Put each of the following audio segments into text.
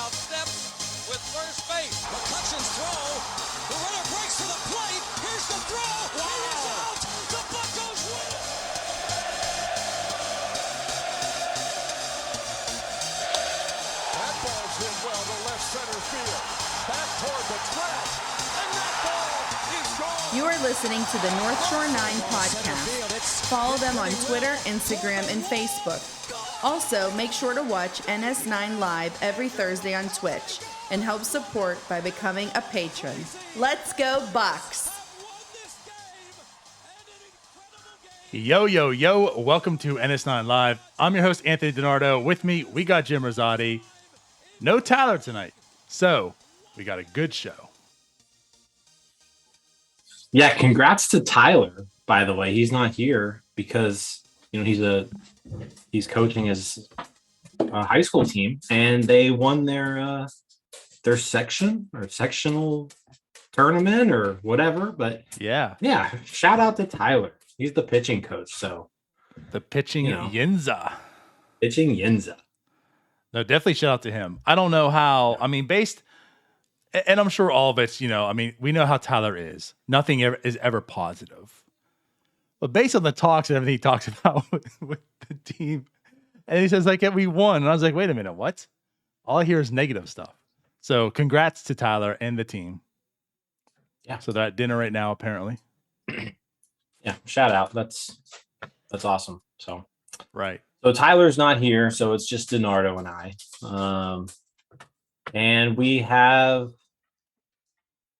off step with first base. McCutcheon's throw. The runner breaks to the plate. Here's the throw. Wow. He is out. The Buccos win. That ball's hit well to left center field. Back toward the track. And that ball is gone. You are listening to the North Shore 9 podcast. Follow them on Twitter, Instagram, and Facebook. Also, make sure to watch NS9 Live every Thursday on Twitch and help support by becoming a patron. Let's go Bucks! Yo, yo, yo. Welcome to NS9 Live. I'm your host, Anthony DiNardo. With me, we got Jim Rosati. No Tyler tonight. So, we got a good show. Yeah, congrats to Tyler, by the way. He's not here because, you know, he's coaching his high school team, and they won their section or sectional tournament or whatever. But yeah, shout out to Tyler. He's the pitching coach, so the pitching Yinza. Pitching Yinza. No, definitely shout out to him. I don't know how. I mean, and I'm sure all of it's, we know how Tyler is. Nothing is ever positive. But based on the talks and everything he talks about with the team, and he says, like, we won. And I was like, wait a minute, what? All I hear is negative stuff. So congrats to Tyler and the team. Yeah. So they're at dinner right now, apparently. Yeah, shout out. That's awesome. So right. So Tyler's not here, so it's just DiNardo and I. And we have,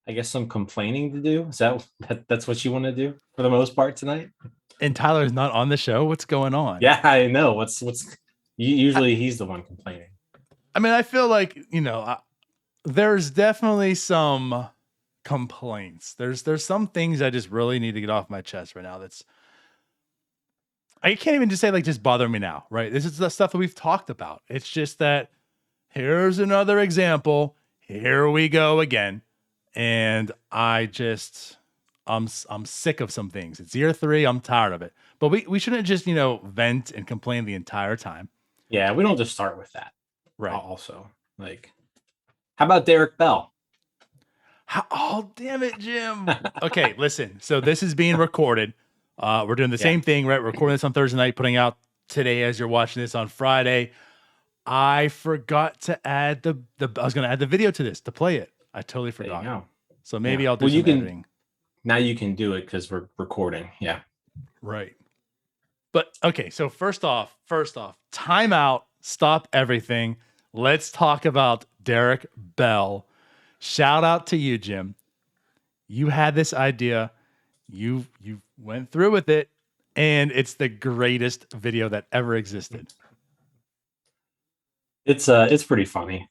I guess, some complaining to do. Is that's what you want to do for the most part tonight? And Tyler's not on the show. What's going on? Yeah, I know. What's usually he's the one complaining. I mean, I feel like, there's definitely some complaints. There's some things I just really need to get off my chest right now. I can't even just say just bother me now, right? This is the stuff that we've talked about. It's just that here's another example. Here we go again. And I'm sick of some things. It's year 3. I'm tired of it. But we shouldn't just, vent and complain the entire time. Yeah, we don't just start with that. Right. Also, how about Derek Bell? Oh, damn it, Jim. Okay, listen. So this is being recorded. We're doing the same thing, right? We're recording this on Thursday night, putting out today as you're watching this on Friday. I forgot to add I was going to add the video to this to play it. I totally forgot. So maybe I'll do some editing. Now you can do it because we're recording. Yeah. Right. But okay, so first off, time out, stop everything. Let's talk about Derek Bell. Shout out to you, Jim. You had this idea. You went through with it, and it's the greatest video that ever existed. It's pretty funny.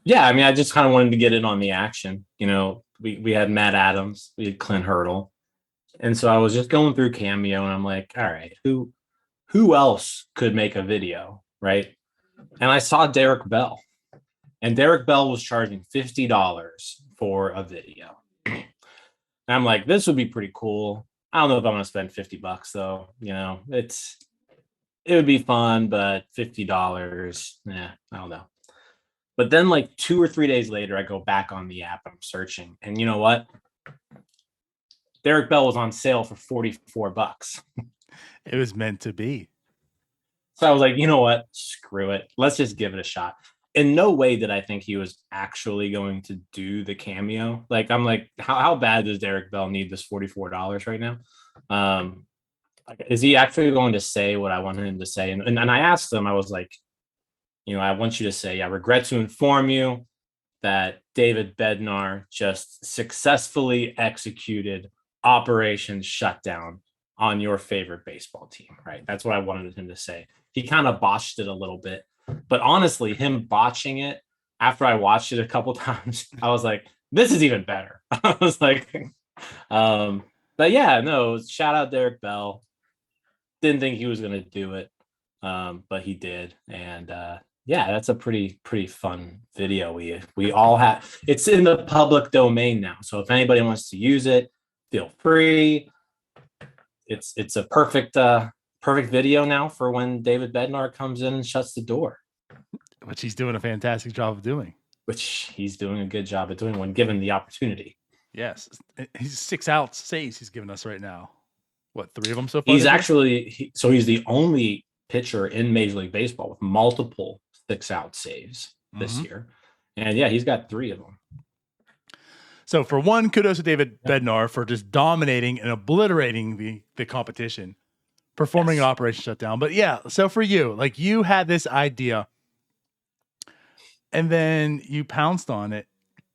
Yeah, I mean, I just kind of wanted to get in on the action. We had Matt Adams, we had Clint Hurdle. And so I was just going through Cameo and I'm like, all right, who else could make a video, right? And I saw Derek Bell. And Derek Bell was charging $50 for a video. And I'm like, this would be pretty cool. I don't know if I'm going to spend $50 though. It would be fun, but $50, I don't know. But then 2 or 3 days later, I go back on the app, I'm searching. And you know what? Derek Bell was on sale for $44. It was meant to be. So I was like, you know what? Screw it. Let's just give it a shot. In no way did I think he was actually going to do the cameo. I'm like, how bad does Derek Bell need this $44 right now? Is he actually going to say what I wanted him to say? And I asked him, I was like, I want you to say, I regret to inform you that David Bednar just successfully executed Operation Shutdown on your favorite baseball team, right? That's what I wanted him to say. He kind of botched it a little bit. But honestly, him botching it, after I watched it a couple times, I was like, this is even better. I was like, but yeah, no, shout out Derek Bell. Didn't think he was going to do it, but he did. And yeah, that's a pretty fun video. We all have. It's in the public domain now, so if anybody wants to use it, feel free. It's a perfect video now for when David Bednar comes in and shuts the door. which he's doing a fantastic job of doing. Which he's doing a good job of doing when given the opportunity. Yes, he's 6 outs saves he's giving us right now. What, 3 of them so far? He's actually he's the only pitcher in Major League Baseball with multiple 6-out saves this year, and yeah, he's got 3 of them. So for one, kudos to David Bednar for just dominating and obliterating the competition, performing an Operation Shutdown. But yeah, so for you, like you had this idea and then you pounced on it.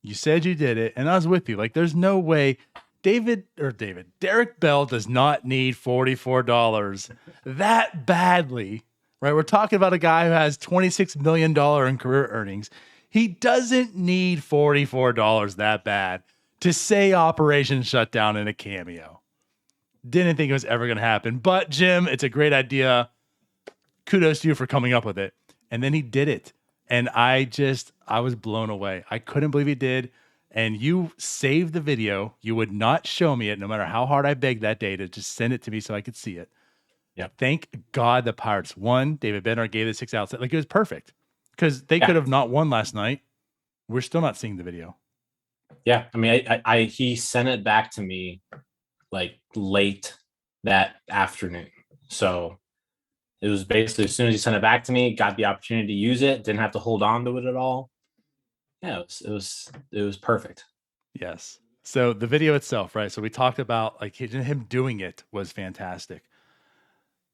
You said you did it, and I was with you. Like, there's no way Derek Bell does not need $44 that badly, right? We're talking about a guy who has $26 million in career earnings. He doesn't need $44 that bad to say Operation Shutdown in a cameo. Didn't think it was ever going to happen. But, Jim, it's a great idea. Kudos to you for coming up with it. And then he did it. And I was blown away. I couldn't believe he did. And you saved the video. You would not show me it, no matter how hard I begged that day to just send it to me so I could see it. Yeah. Thank God the Pirates won. David Bednar gave the 6 outs. Like, it was perfect. Because they could have not won last night. We're still not seeing the video. Yeah, I mean, he sent it back to me like late that afternoon. So it was basically as soon as he sent it back to me, got the opportunity to use it, didn't have to hold on to it at all. Yeah, it was perfect. Yes. So the video itself, right? So we talked about like him doing it was fantastic.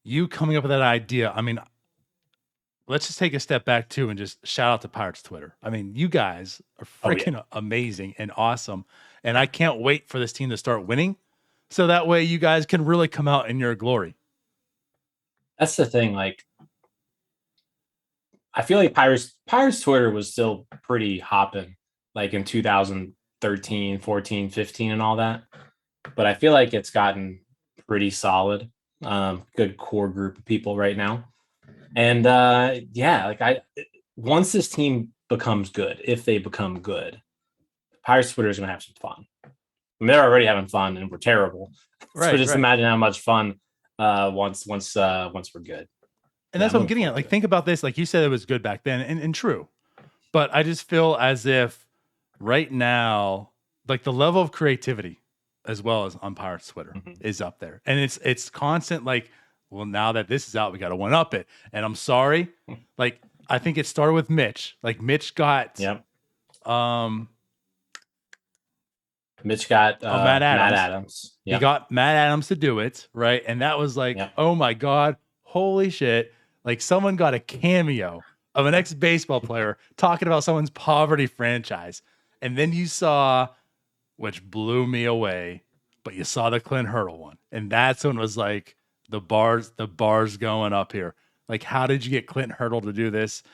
You coming up with that idea. I mean, let's just take a step back too and just shout out to Pirates Twitter. I mean, you guys are freaking amazing and awesome. And I can't wait for this team to start winning. So that way you guys can really come out in your glory. That's the thing. Like, I feel like Pirates Twitter was still pretty hopping like in 2013, 14, 15 and all that. But I feel like it's gotten pretty solid. Good core group of people right now. And once this team becomes good, if they become good, Pirates Twitter is going to have some fun. I mean, they're already having fun, and we're terrible. Right, so just imagine how much fun once we're good. And that's what I'm getting at. Like, think about this. Like you said, it was good back then, and true. But I just feel as if right now, like the level of creativity, as well as on Pirates Twitter, is up there, and it's constant. Like, well, now that this is out, we got to one up it. And I'm sorry, like I think it started with Mitch. Like Mitch got Mitch got Matt Adams. Yep. He got Matt Adams to do it, right? And that was like, oh my God, holy shit. Like someone got a cameo of an ex-baseball player talking about someone's poverty franchise. And then you saw, which blew me away, but you saw the Clint Hurdle one. And that's when it was like the bars going up here. Like, how did you get Clint Hurdle to do this?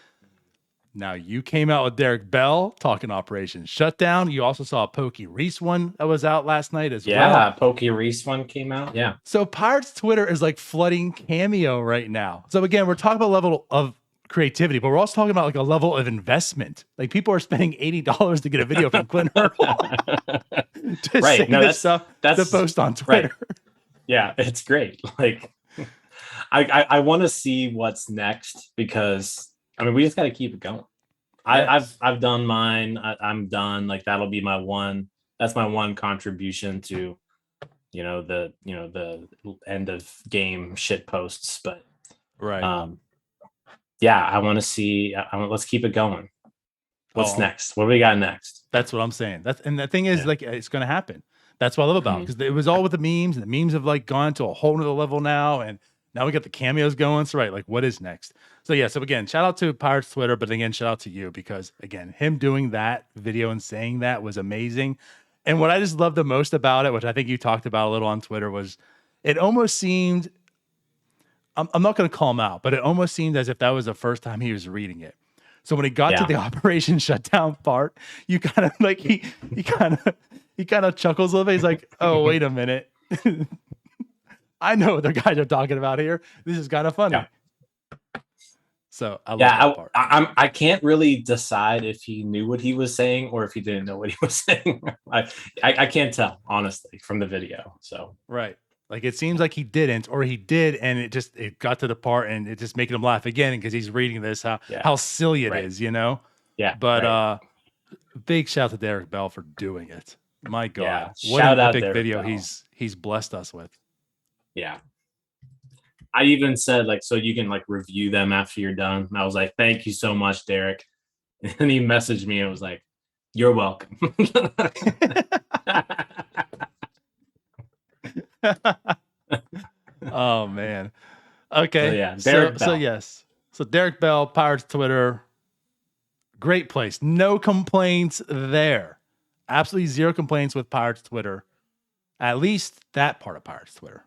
Now, you came out with Derek Bell talking Operation Shutdown. You also saw a Pokey Reese one that was out last night as well. Yeah, Pokey Reese one came out. Yeah. So Pirates Twitter is like flooding cameo right now. So again, we're talking about a level of creativity, but we're also talking about like a level of investment. Like people are spending $80 to get a video from Clint Hurdle to say this stuff to post on Twitter. Right. Yeah, it's great. Like, I want to see what's next because I mean, we just got to keep it going. Yes. I've done mine. I'm done. Like that'll be my one. That's my one contribution to, the end of game shit posts. But right. I want to see. Let's keep it going. What's next? What do we got next? That's what I'm saying. And the thing is, like, it's going to happen. That's what I love about it because it was all with the memes, and the memes have like gone to a whole nother level now, and now we got the cameos going. So, right, like, what is next? So, yeah, so again, shout out to Pirates Twitter, but again, shout out to you because, again, him doing that video and saying that was amazing. And what I just loved the most about it, which I think you talked about a little on Twitter, was it almost seemed, I'm not going to call him out, but it almost seemed as if that was the first time he was reading it. So when he got to the Operation Shutdown part, you kind of like, he kind of chuckles a little bit. He's like, oh, wait a minute. I know what the guys are talking about here. This is kind of funny. Yeah. So I love that part. I can't really decide if he knew what he was saying or if he didn't know what he was saying. I can't tell, honestly, from the video. So right. Like it seems like he didn't, or he did, and it got to the part, and it just making him laugh again because he's reading this how silly it is, you know. Yeah. But big shout to Derek Bell for doing it. My God, what Shout an out epic Derek video Bell. he's blessed us with. Yeah. I even said like, so you can like review them after you're done. And I was like, thank you so much, Derek. And he messaged me and was like, you're welcome. Oh man. Okay. So, yeah, Derek Bell. So yes. So Derek Bell, Pirates Twitter. Great place. No complaints there. Absolutely zero complaints with Pirates Twitter. At least that part of Pirates Twitter.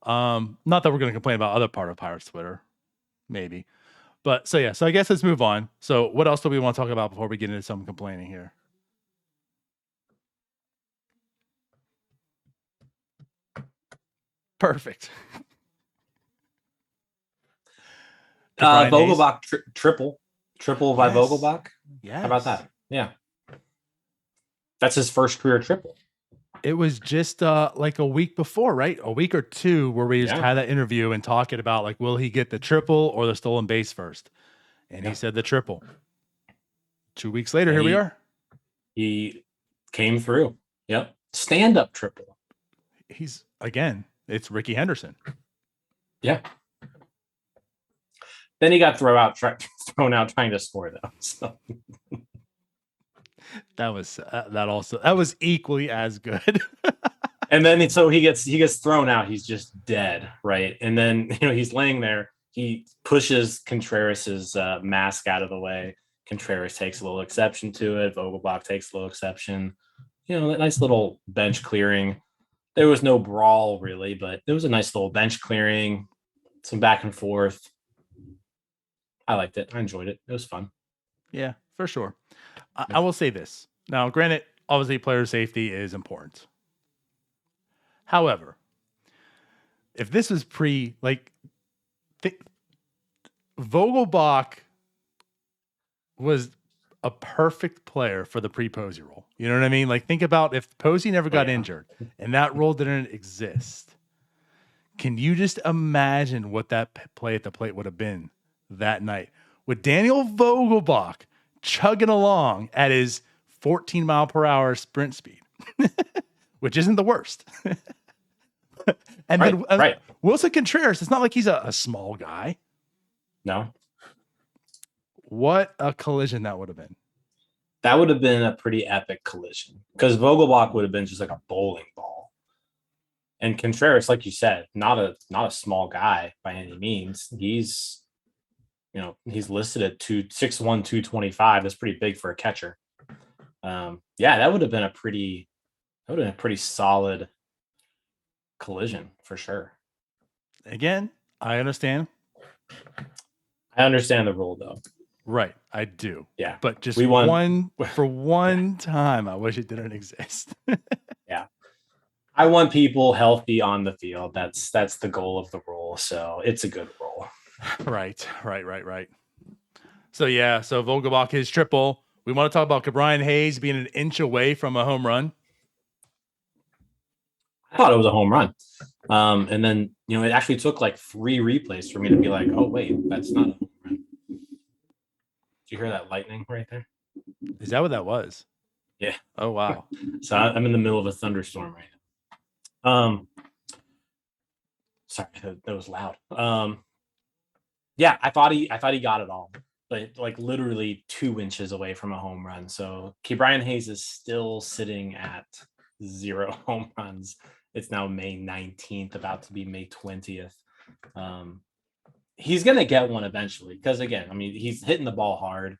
Not that we're going to complain about other part of Pirates Twitter. Maybe. But so yeah, so I guess let's move on. So what else do we want to talk about before we get into some complaining here? Perfect. Vogelbach triple by Yes. Vogelbach. Yes. How about that? Yeah. That's his first career triple. It was just like a week before, right? A week or two where we just had that interview and talking about like, will he get the triple or the stolen base first? And he said the triple. 2 weeks later, here we are. He came through. Yep. Stand-up triple. It's Ricky Henderson. Yeah. Then he got thrown out trying to score though. So that was equally as good. And then so he gets thrown out. He's just dead, right? And then he's laying there. He pushes Contreras' mask out of the way. Contreras takes a little exception to it. Vogelbach takes a little exception. That nice little bench clearing. There was no brawl really, but there was a nice little bench clearing, some back and forth. I liked it. I enjoyed it. It was fun. Yeah, for sure. I will say this. Now, granted, obviously player safety is important. However, if this was Vogelbach was a perfect player for the pre-Posey role. You know what I mean? Like, think about if Posey never got injured and that role didn't exist. Can you just imagine what that play at the plate would have been that night with Daniel Vogelbach chugging along at his 14-mile-per-hour sprint speed, which isn't the worst. And then Wilson Contreras, it's not like he's a small guy. No. What a collision that would have been. That would have been a pretty epic collision because Vogelbach would have been just like a bowling ball. And Contreras, like you said, not a small guy by any means. He's listed at 6'1", 225. That's pretty big for a catcher. That would have been a pretty solid collision for sure. Again, I understand. I understand the rule though. Right, I do. Yeah, but just one time, I wish it didn't exist. Yeah, I want people healthy on the field. That's the goal of the rule. So it's a good rule. Right. So Vogelbach his triple. We want to talk about Brian Hayes being an inch away from a home run. I thought it was a home run. And then, it actually took like 3 replays for me to be like, oh, wait, that's not a home run. Did you hear that lightning right there? Is that what that was? Yeah. Oh, wow. So I'm in the middle of a thunderstorm right now. Sorry, that was loud. I thought he got it all, but like literally 2 inches away from a home run. So Brian Hayes is still sitting at 0 home runs. It's now May 19th, about to be May 20th. He's going to get one eventually because, again, I mean, he's hitting the ball hard.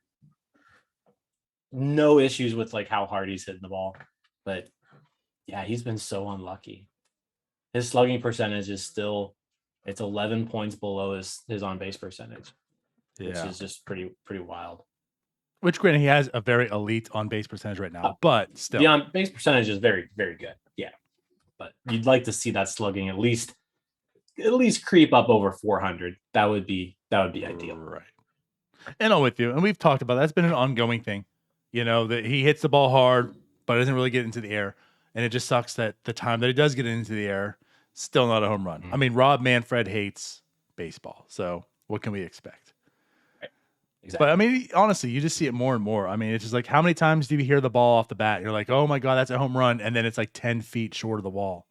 No issues with like how hard he's hitting the ball. But, yeah, he's been so unlucky. His slugging percentage is still – it's 11 points below his on-base percentage, which is just pretty wild. Which, granted, he has a very elite on-base percentage right now, but still. The on-base percentage is very, very good. Yeah. But you'd like to see that slugging at least creep up over 400. That would be ideal. Right. And I'm with you. And we've talked about that. That's been an ongoing thing. That he hits the ball hard, but doesn't really get into the air. And it just sucks that the time that he does get into the air, still not a home run. I mean, Rob Manfred hates baseball, so what can we expect? Exactly. But I mean, honestly, you just see it more and more. I mean, it's just like, how many times do you hear the ball off the bat? You're like, oh my God, that's a home run. And then it's like 10 feet short of the wall.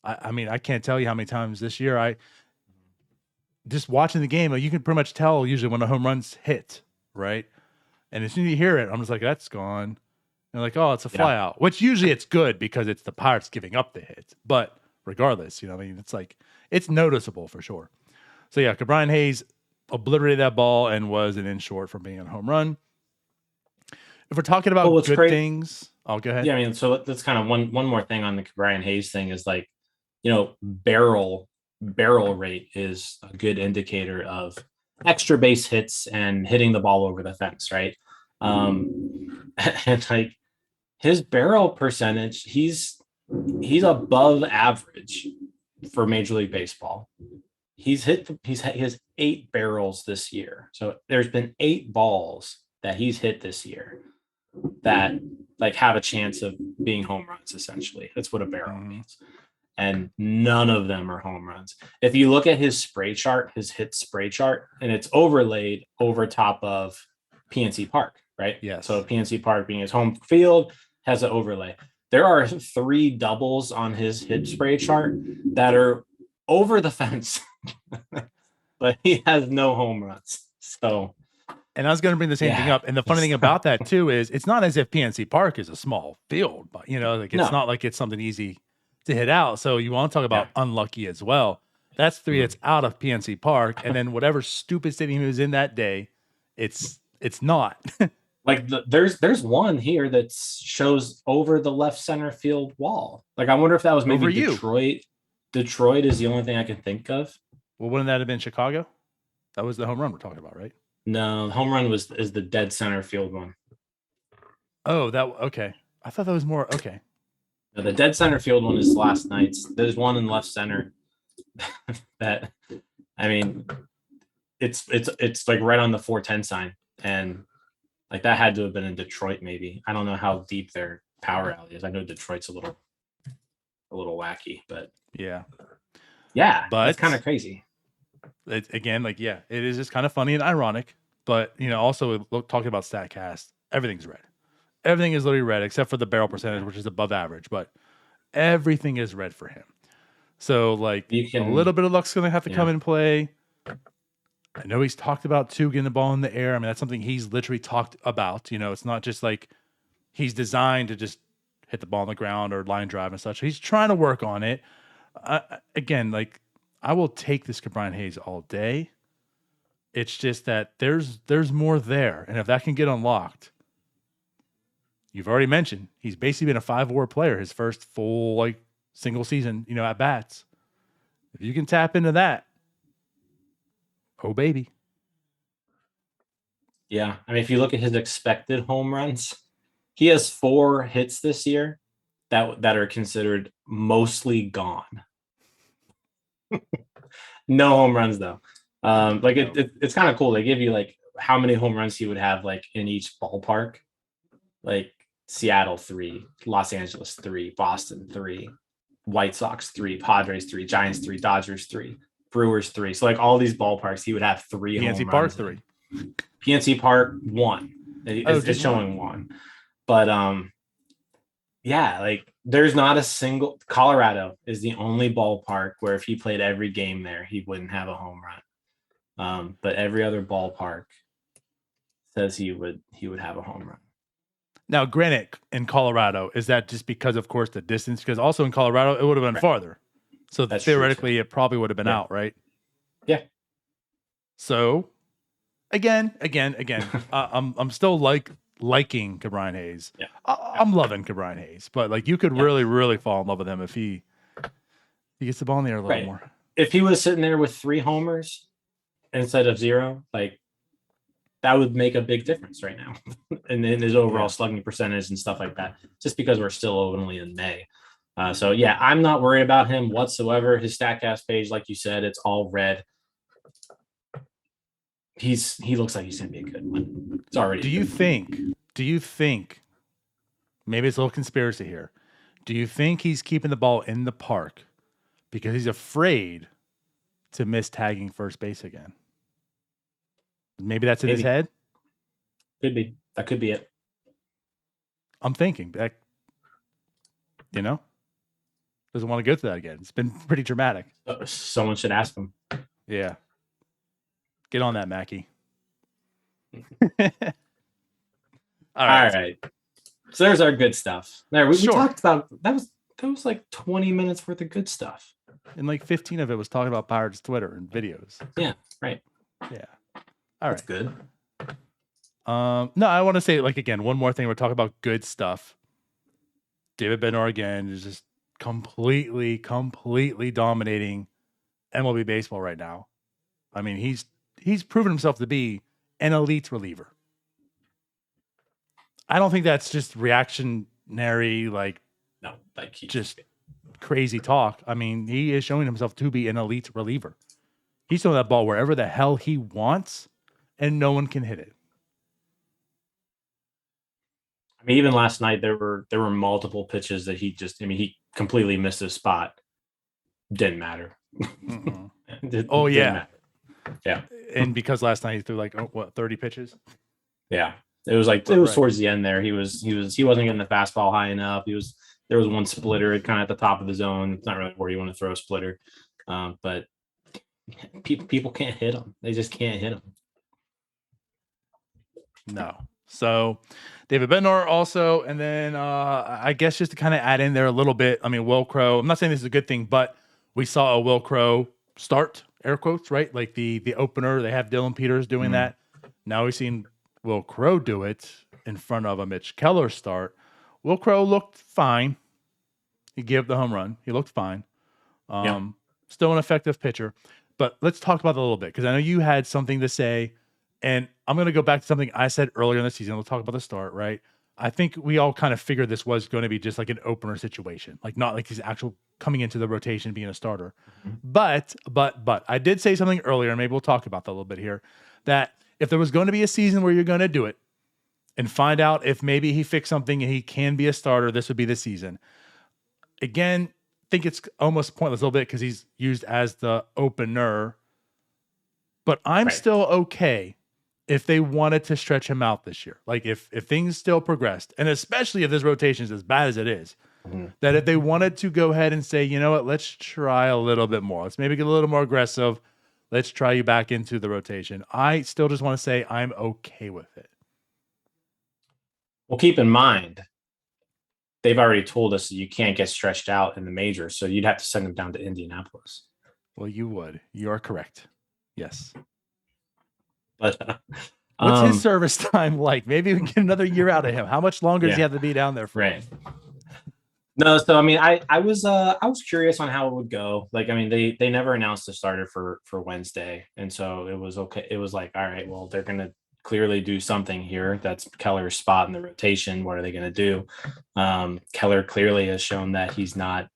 I mean, I can't tell you how many times this year just watching the game, you can pretty much tell usually when a home run's hit, right? And as soon as you hear it, I'm just like, that's gone. And they're like, oh, it's a fly out, which usually it's good because it's the Pirates giving up the hit. But regardless, I mean, it's like, it's noticeable for sure. So yeah, Brian Hayes obliterated that ball and was an in short from being a home run. If we're talking about good things, I'll go ahead. Yeah, I mean, so that's kind of one more thing on the Brian Hayes thing is like, barrel rate is a good indicator of extra base hits and hitting the ball over the fence, right? And like his barrel percentage, he's above average for Major League Baseball. He has 8 barrels this year. So there's been 8 balls that he's hit this year that like have a chance of being home runs. Essentially, that's what a barrel means. And none of them are home runs. If you look at his spray chart, his hit spray chart, and it's overlaid over top of PNC Park, right? Yes. So PNC Park being his home field has an overlay. There are 3 doubles on his hit spray chart that are over the fence, but he has no home runs. So, and I was going to bring the same thing up. And the funny thing about that too is it's not as if PNC Park is a small field, but like it's not like it's something easy to hit out. So you want to talk about unlucky as well. That's 3 hits out of PNC Park, and then whatever stupid stadium he was in that day, it's not. Like there's one here that shows over the left center field wall. Like I wonder if that was maybe Detroit. Detroit is the only thing I can think of. Well, wouldn't that have been Chicago? That was the home run we're talking about, right? No, the home run is the dead center field one. Oh, okay. I thought that was more okay. No, the dead center field one is last night's. There's one in left center that, I mean, it's like right on the 410 sign, and like that had to have been in Detroit. Maybe I don't know how deep their power alley is. I know Detroit's a little wacky, but yeah, but it's kind of crazy. It is just kind of funny and ironic, but also talking about StatCast, everything's red. Everything is literally red except for the barrel percentage, which is above average, but everything is red for him. So like a little bit of luck's going to have to come in play. I know he's talked about too getting the ball in the air. I mean, that's something he's literally talked about. It's not just like he's designed to just hit the ball on the ground or line drive and such. He's trying to work on it. Again, like I will take this Brian Hayes all day. It's just that there's more there, and if that can get unlocked, you've already mentioned he's basically been a 5-WAR player his first full like single season, at bats. If you can tap into that, oh baby. Yeah, I mean, if you look at his expected home runs, he has 4 hits this year that are considered mostly gone. No home runs though. It's kind of cool. They give you like how many home runs he would have like in each ballpark. Like Seattle 3, Los Angeles 3, Boston 3, White Sox 3, Padres 3, Giants 3, Dodgers 3, Brewers 3. So like all these ballparks, he would have 3 home runs. PNC Park 3. PNC Park 1. It's showing 1. But like there's not a single. Colorado is the only ballpark where if he played every game there, he wouldn't have a home run. But every other ballpark says he would have a home run. Now, granted, in Colorado, is that just because, of course, the distance? Because also in Colorado, it would have been farther. So that's theoretically, it probably would have been out, right? Yeah. So, again, I'm still liking Brian Hayes. Yeah. I'm loving Brian Hayes, but like you could really, really fall in love with him if he gets the ball in the air a little more. If he was sitting there with 3 homers instead of 0, like that would make a big difference right now and in his overall slugging percentage and stuff like that, just because we're still only in May. So yeah, I'm not worried about him whatsoever. His StatCast page, like you said, it's all red. He looks like he's gonna be a good one. It's already. Do you think maybe it's a little conspiracy here? Do you think he's keeping the ball in the park because he's afraid to miss tagging first base again? Maybe that's in his head. Could be. That could be it. I'm thinking that, doesn't want to go through that again. It's been pretty dramatic. Someone should ask him. Yeah. Get on that, Mackie. All right. So there's our good stuff. There, we talked about that was like 20 minutes worth of good stuff. And like 15 of it was talking about Pirates Twitter and videos. Yeah, right. Yeah. All right. That's good. No, I want to say, like, again, one more thing. We're talking about good stuff. David Bednar again is just completely dominating MLB baseball right now. I mean, he's proven himself to be an elite reliever. I don't think that's just reactionary, just crazy talk. I mean, he is showing himself to be an elite reliever. He's throwing that ball wherever the hell he wants, and no one can hit it. I mean, even last night there were multiple pitches that he completely missed his spot. Didn't matter. Didn't matter. Yeah. And because last night he threw 30 pitches? Yeah. It was towards the end there. He wasn't getting the fastball high enough. There was one splitter kind of at the top of the zone. It's not really where you want to throw a splitter. But people can't hit him. They just can't hit him. No. So David Bednar also, and then I guess just to kind of add in there a little bit, I mean, Will Crow, I'm not saying this is a good thing, but we saw a Will Crow start, air quotes, right? Like the opener, they have Dylan Peters doing that. Now we've seen Will Crow do it in front of a Mitch Keller start. Will Crow looked fine. He gave the home run. He looked fine. Still an effective pitcher. But let's talk about that a little bit, because I know you had something to say. And I'm going to go back to something I said earlier in the season. We'll talk about the start, right? I think we all kind of figured this was going to be just like an opener situation, like not like he's actual coming into the rotation being a starter. But I did say something earlier, and maybe we'll talk about that a little bit here, that if there was going to be a season where you're going to do it and find out if maybe he fixed something and he can be a starter, this would be the season. Again, I think it's almost pointless a little bit because he's used as the opener. But I'm still okay if they wanted to stretch him out this year. Like if things still progressed, and especially if this rotation is as bad as it is, that if they wanted to go ahead and say, you know what, let's try a little bit more. Let's maybe get a little more aggressive. Let's try you back into the rotation. I still just want to say I'm okay with it. Well, keep in mind, they've already told us that you can't get stretched out in the majors, so you'd have to send him down to Indianapolis. Well, you would. You are correct. Yes. But what's his service time like? Maybe we can get another year out of him. How much longer does he have to be down there for? Right. No, so I mean, I was curious on how it would go. Like, I mean, they never announced a starter for Wednesday, and so it was okay. It was like, all right, well, they're gonna clearly do something here. That's Keller's spot in the rotation. What are they gonna do? Keller clearly has shown that he's not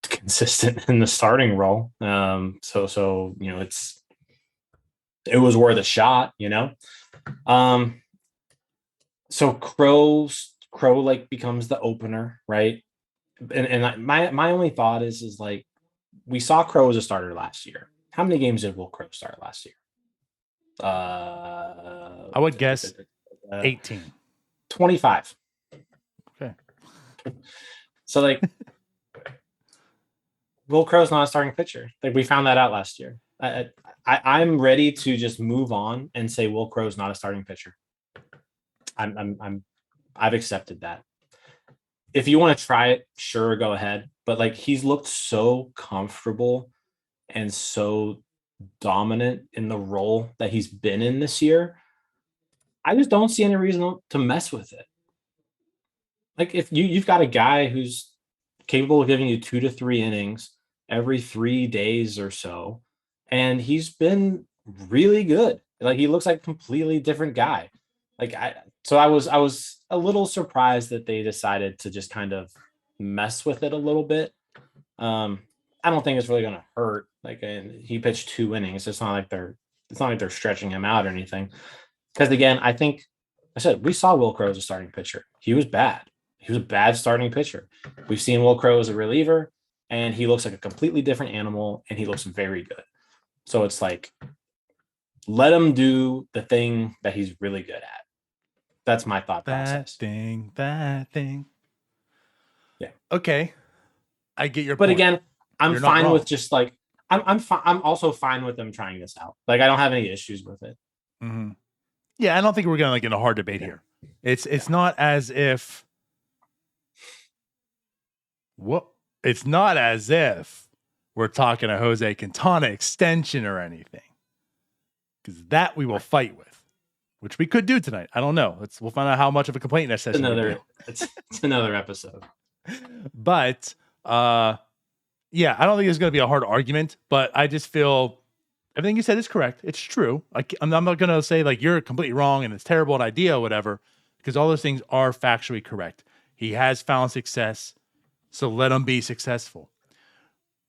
consistent in the starting role. So you know, it was worth a shot, you know. So Crow like becomes the opener, right? And my only thought is like, we saw Crow as a starter last year. How many games did Will Crow start last year? I would guess 18. 25. Okay. So like Will Crow's not a starting pitcher. Like, we found that out last year. I'm ready to just move on and say Will Crow's not a starting pitcher. I've accepted that. If you want to try it, sure, go ahead. But like, he's looked so comfortable and so dominant in the role that he's been in this year. I just don't see any reason to mess with it. Like, if you've got a guy who's capable of giving you 2 to 3 innings every 3 days or so, and he's been really good. Like, he looks like a completely different guy. Like, I was a little surprised that they decided to just kind of mess with it a little bit. I don't think it's really going to hurt. Like, he pitched 2 innings. It's not like they're stretching him out or anything. Because again, I said we saw Will Crow as a starting pitcher. He was bad. He was a bad starting pitcher. We've seen Will Crowe as a reliever, and he looks like a completely different animal, and he looks very good. So it's like, let him do the thing that he's really good at. That's my thought process. That thing. Yeah. Okay. I get your But point. again, I'm You're not fine wrong. with just like, I'm also fine with them trying this out. Like, I don't have any issues with it. Mm-hmm. Yeah, I don't think we're gonna get in a hard debate here. It's not as if it's not as if we're talking a Jose Quintana extension or anything. Because that we will fight with, which we could do tonight. I don't know. We'll find out how much of a complaint that session It's another episode. But yeah, I don't think it's going to be a hard argument, but I just feel everything you said is correct. It's true. I'm not going to say like you're completely wrong and it's terrible an idea or whatever, because all those things are factually correct. He has found success, so let him be successful.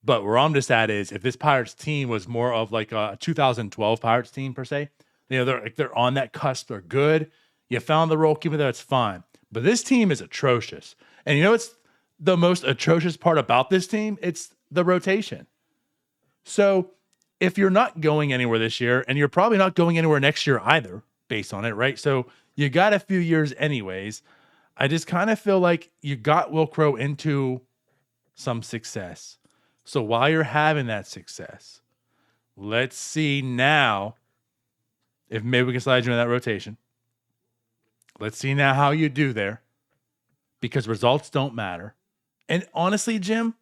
But where I'm just at is if this Pirates team was more of like a 2012 Pirates team per se, they're on that cusp, they're good. You found the role keeper there, it's fine. But this team is atrocious. And it's the most atrocious part about this team? It's the rotation. So if you're not going anywhere this year, and you're probably not going anywhere next year either, based on it, right? So you got a few years anyways. I just kind of feel like you got Will Crowe into some success. So while you're having that success, let's see now if maybe we can slide you in that rotation. Let's see now how you do there, because results don't matter. And honestly, Jim,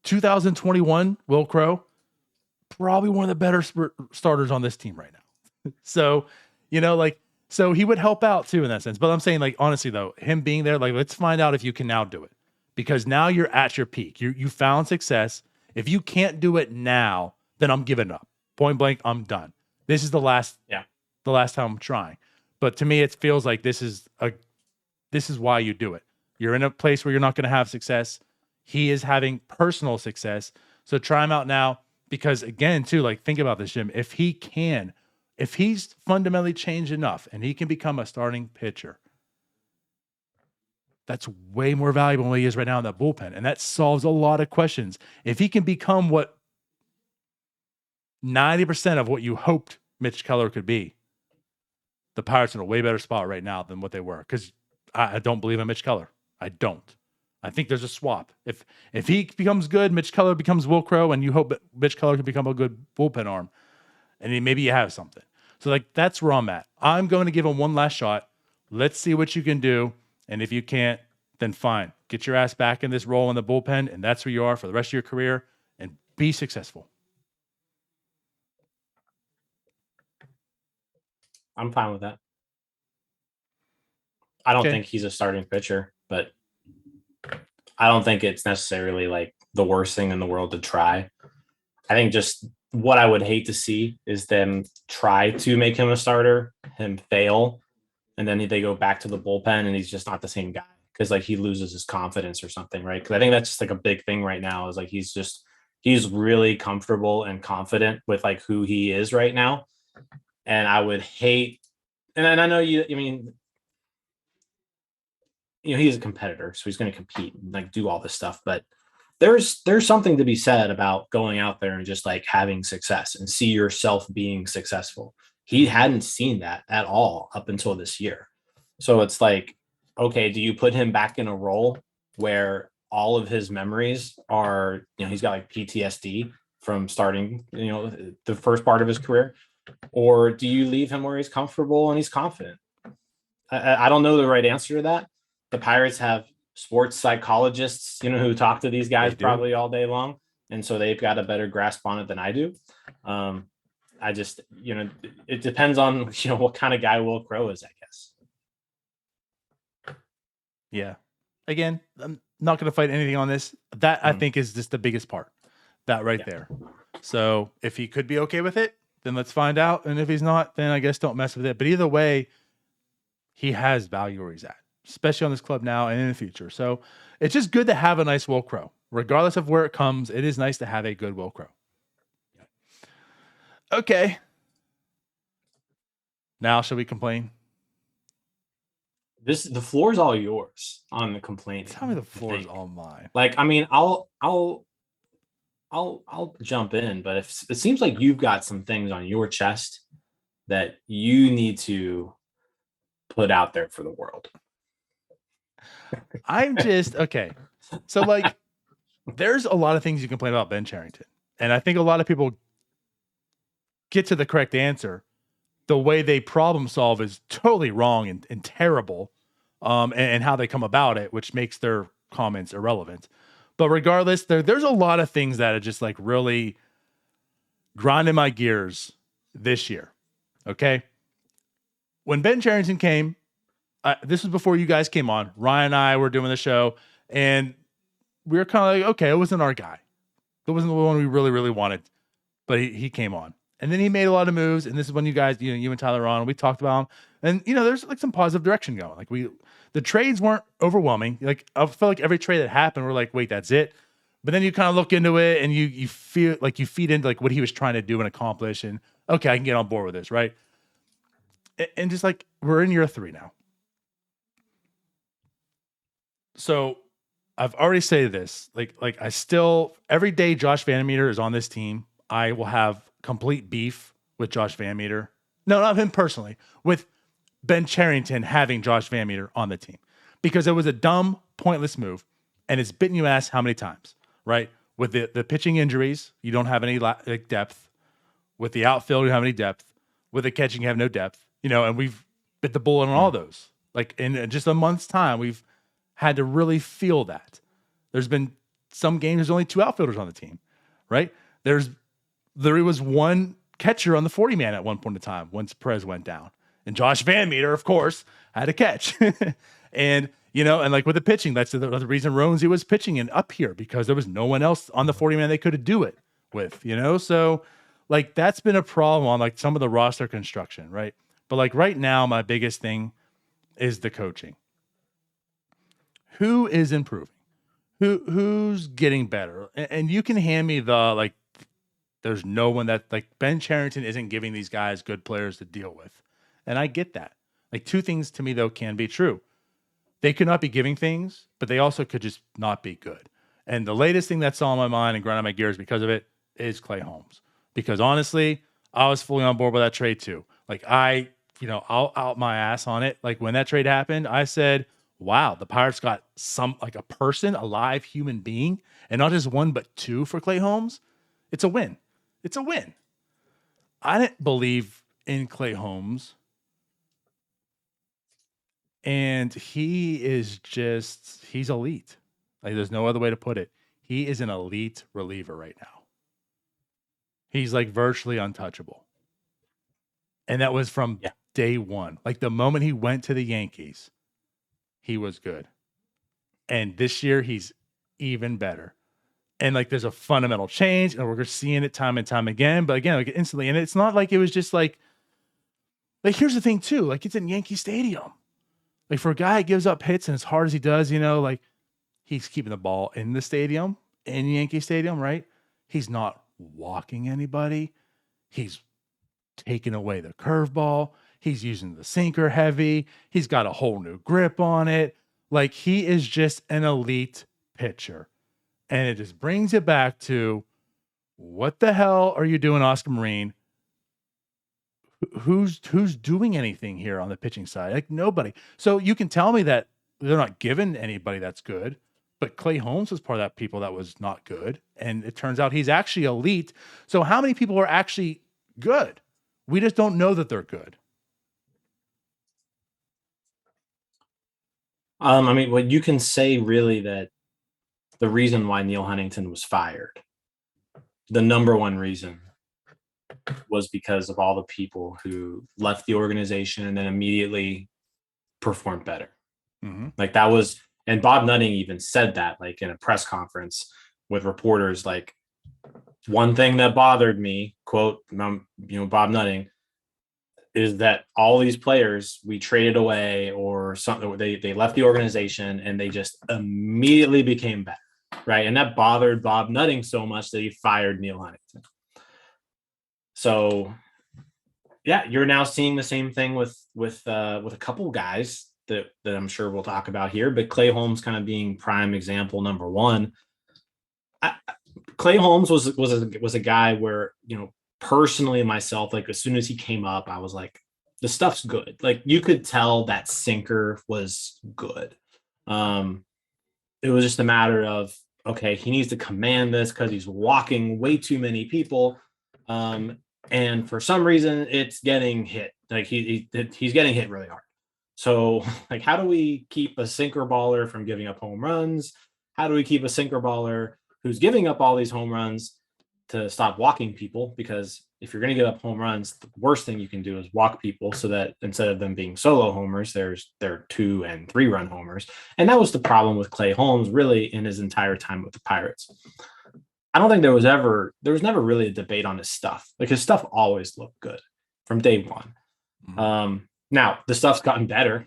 2021 Will Crowe, probably one of the better starters on this team right now. So, so he would help out too in that sense. But I'm saying, like, honestly though, him being there, like, let's find out if you can now do it, because now you're at your peak. You found success. If you can't do it now, then I'm giving up. Point blank, I'm done. This is the last time I'm trying. But to me, it feels like this is why you do it. You're in a place where you're not going to have success. He is having personal success. So try him out now, because again, too, like, think about this, Jim. If he's fundamentally changed enough and he can become a starting pitcher, that's way more valuable than what he is right now in that bullpen. And that solves a lot of questions. If he can become what 90% of what you hoped Mitch Keller could be, the Pirates are in a way better spot right now than what they were. Because I don't believe in Mitch Keller. I don't. I think there's a swap. If he becomes good, Mitch Keller becomes Will Crowe, and you hope that Mitch Keller can become a good bullpen arm, and then maybe you have something. So, like, that's where I'm at. I'm going to give him one last shot. Let's see what you can do. And if you can't, then fine. Get your ass back in this role in the bullpen, and that's where you are for the rest of your career, and be successful. I'm fine with that. I don't think he's a starting pitcher, but I don't think it's necessarily like the worst thing in the world to try. I think just what I would hate to see is them try to make him a starter, him fail, and then they go back to the bullpen and he's just not the same guy, because like he loses his confidence or something, right? Because I think that's just like a big thing right now, is like he's really comfortable and confident with like who he is right now. And I would hate, and I know he's a competitor, so he's going to compete and like do all this stuff, but there's something to be said about going out there and just like having success and see yourself being successful. He hadn't seen that at all up until this year. So it's like, okay, do you put him back in a role where all of his memories are, he's got like PTSD from starting, the first part of his career, or do you leave him where he's comfortable and he's confident? I don't know the right answer to that. The Pirates have sports psychologists, who talk to these guys probably all day long. And so they've got a better grasp on it than I do. I just, it depends on, what kind of guy Will Crowe is, I guess. Yeah. Again, I'm not going to fight anything on this. That I think is just the biggest part, that right there. So if he could be okay with it, then let's find out. And if he's not, then I guess don't mess with it. But either way, he has value where he's at, especially on this club now and in the future. So it's just good to have a nice Will Crowe. Regardless of where it comes, it is nice to have a good Will Crowe. Okay. Now, shall we complain? The floor is all yours on the complaint. Tell me the floor is all mine. Like, I mean, I'll jump in, but if it seems like you've got some things on your chest that you need to put out there for the world. I'm just okay. So like, there's a lot of things you complain about Ben Cherington, and I think a lot of people get to the correct answer. The way they problem solve is totally wrong and terrible, and how they come about it, which makes their comments irrelevant. But regardless, there's a lot of things that are just like really grinding my gears this year. Okay. When Ben Cherington came, this was before you guys came on. Ryan and I were doing the show, and we were kind of like, okay, it wasn't our guy. It wasn't the one we really, really wanted, but he came on. And then he made a lot of moves, and this is when you guys, you and Tyler were on, and we talked about him. And, there's like some positive direction going. Like the trades weren't overwhelming. Like I felt like every trade that happened, we're like, wait, that's it. But then you kind of look into it, and you feel like you feed into like what he was trying to do and accomplish, and okay, I can get on board with this, right? And just like we're in year 3 now. So I've already said this. Like I still every day Josh VanMeter is on this team, I will have complete beef with Josh VanMeter. No, not him personally, with Ben Cherington having Josh VanMeter on the team, because it was a dumb, pointless move, and it's bitten you ass how many times, right? With the pitching injuries, you don't have any depth. With the outfield, you don't have any depth. With the catching, you have no depth. And we've bit the bullet on all those. Like in just a month's time, we've had to really feel that. There's been some games there's only 2 outfielders on the team, right? There was one catcher on the 40-man at one point in time once Perez went down. And Josh VanMeter, of course, had to catch. And, and like with the pitching, that's the reason Roansy was pitching in up here, because there was no one else on the 40-man they could do it with, So, like, that's been a problem on, like, some of the roster construction, right? But, like, right now, my biggest thing is the coaching. Who is improving? Who's getting better? And you can hand me the, like, there's no one that, like, Ben Cherington isn't giving these guys good players to deal with. And I get that. Like, 2 things to me, though, can be true. They could not be giving things, but they also could just not be good. And the latest thing that's on my mind and grinding my gears because of it is Clay Holmes. Because honestly, I was fully on board with that trade too. Like I'll out my ass on it. Like when that trade happened, I said, wow, the Pirates got like a person, a live human being, and not just 1, but 2 for Clay Holmes. It's a win. It's a win. I didn't believe in Clay Holmes. And he's elite. Like there's no other way to put it. He is an elite reliever right now. He's like virtually untouchable. And that was from day one. Like the moment he went to the Yankees, he was good. And this year he's even better. And like there's a fundamental change, and we're seeing it time and time again. But again, like instantly, and it's not like it was just like here's the thing too. Like it's in Yankee Stadium. Like for a guy that gives up hits and as hard as he does, like he's keeping the ball in the stadium, in Yankee Stadium, right? He's not walking anybody. He's taking away the curveball. He's using the sinker heavy. He's got a whole new grip on it. Like he is just an elite pitcher. And it just brings it back to what the hell are you doing, Oscar Marin? Who's doing anything here on the pitching side? Like nobody. So you can tell me that they're not giving anybody that's good, but Clay Holmes was part of that people that was not good. And it turns out he's actually elite. So how many people are actually good? We just don't know that they're good. I mean, what you can say really that the reason why Neil Huntington was fired, the number one reason, was because of all the people who left the organization and then immediately performed better. Mm-hmm. Like that was, and Bob Nutting even said that, like in a press conference with reporters, like one thing that bothered me, quote, Bob Nutting, is that all these players we traded away or something, they left the organization and they just immediately became better. Right. And that bothered Bob Nutting so much that he fired Neil Huntington. So, yeah, you're now seeing the same thing with a couple guys that I'm sure we'll talk about here, but Clay Holmes kind of being prime example number one. Clay Holmes was a guy where, personally myself, like as soon as he came up, I was like, the stuff's good. Like you could tell that sinker was good. It was just a matter of, okay, he needs to command this because he's walking way too many people. And for some reason it's getting hit. Like he's getting hit really hard. So like, how do we keep a sinker baller from giving up home runs? How do we keep a sinker baller who's giving up all these home runs to stop walking people? Because if you're going to give up home runs, the worst thing you can do is walk people, so that instead of them being solo homers, they're 2 and 3 run homers. And that was the problem with Clay Holmes really in his entire time with the Pirates. I don't think there was never really a debate on his stuff. Like his stuff always looked good from day one. Mm-hmm. Now the stuff's gotten better.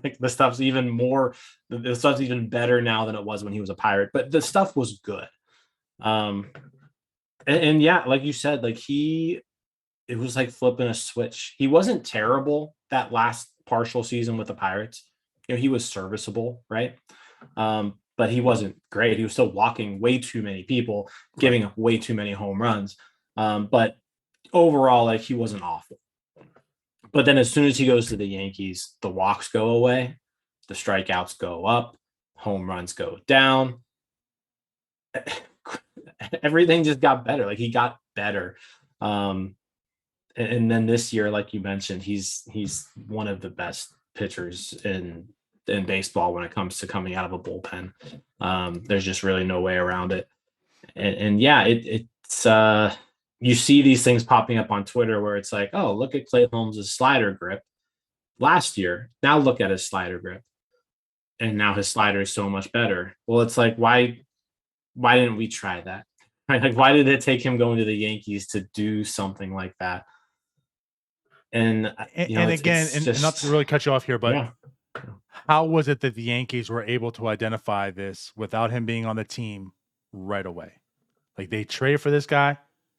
Like the stuff's even better now than it was when he was a Pirate, but the stuff was good. And yeah, like you said, like it was like flipping a switch. He wasn't terrible that last partial season with the Pirates. He was serviceable, right? But he wasn't great. He was still walking way too many people, giving up way too many home runs. But overall, like he wasn't awful. But then as soon as he goes to the Yankees, the walks go away, the strikeouts go up, home runs go down. Everything just got better. Like he got better. And then this year, like you mentioned, he's one of the best pitchers in baseball when it comes to coming out of a bullpen. There's just really no way around it. And yeah, it's you see these things popping up on Twitter where it's like, oh, look at Clay Holmes' slider grip last year. Now look at his slider grip. And now his slider is so much better. Well, it's like, why didn't we try that? Right? Like, why did it take him going to the Yankees to do something like that? And again, not to really cut you off here, but yeah. How was it that the Yankees were able to identify this without him being on the team right away? Like they traded for this guy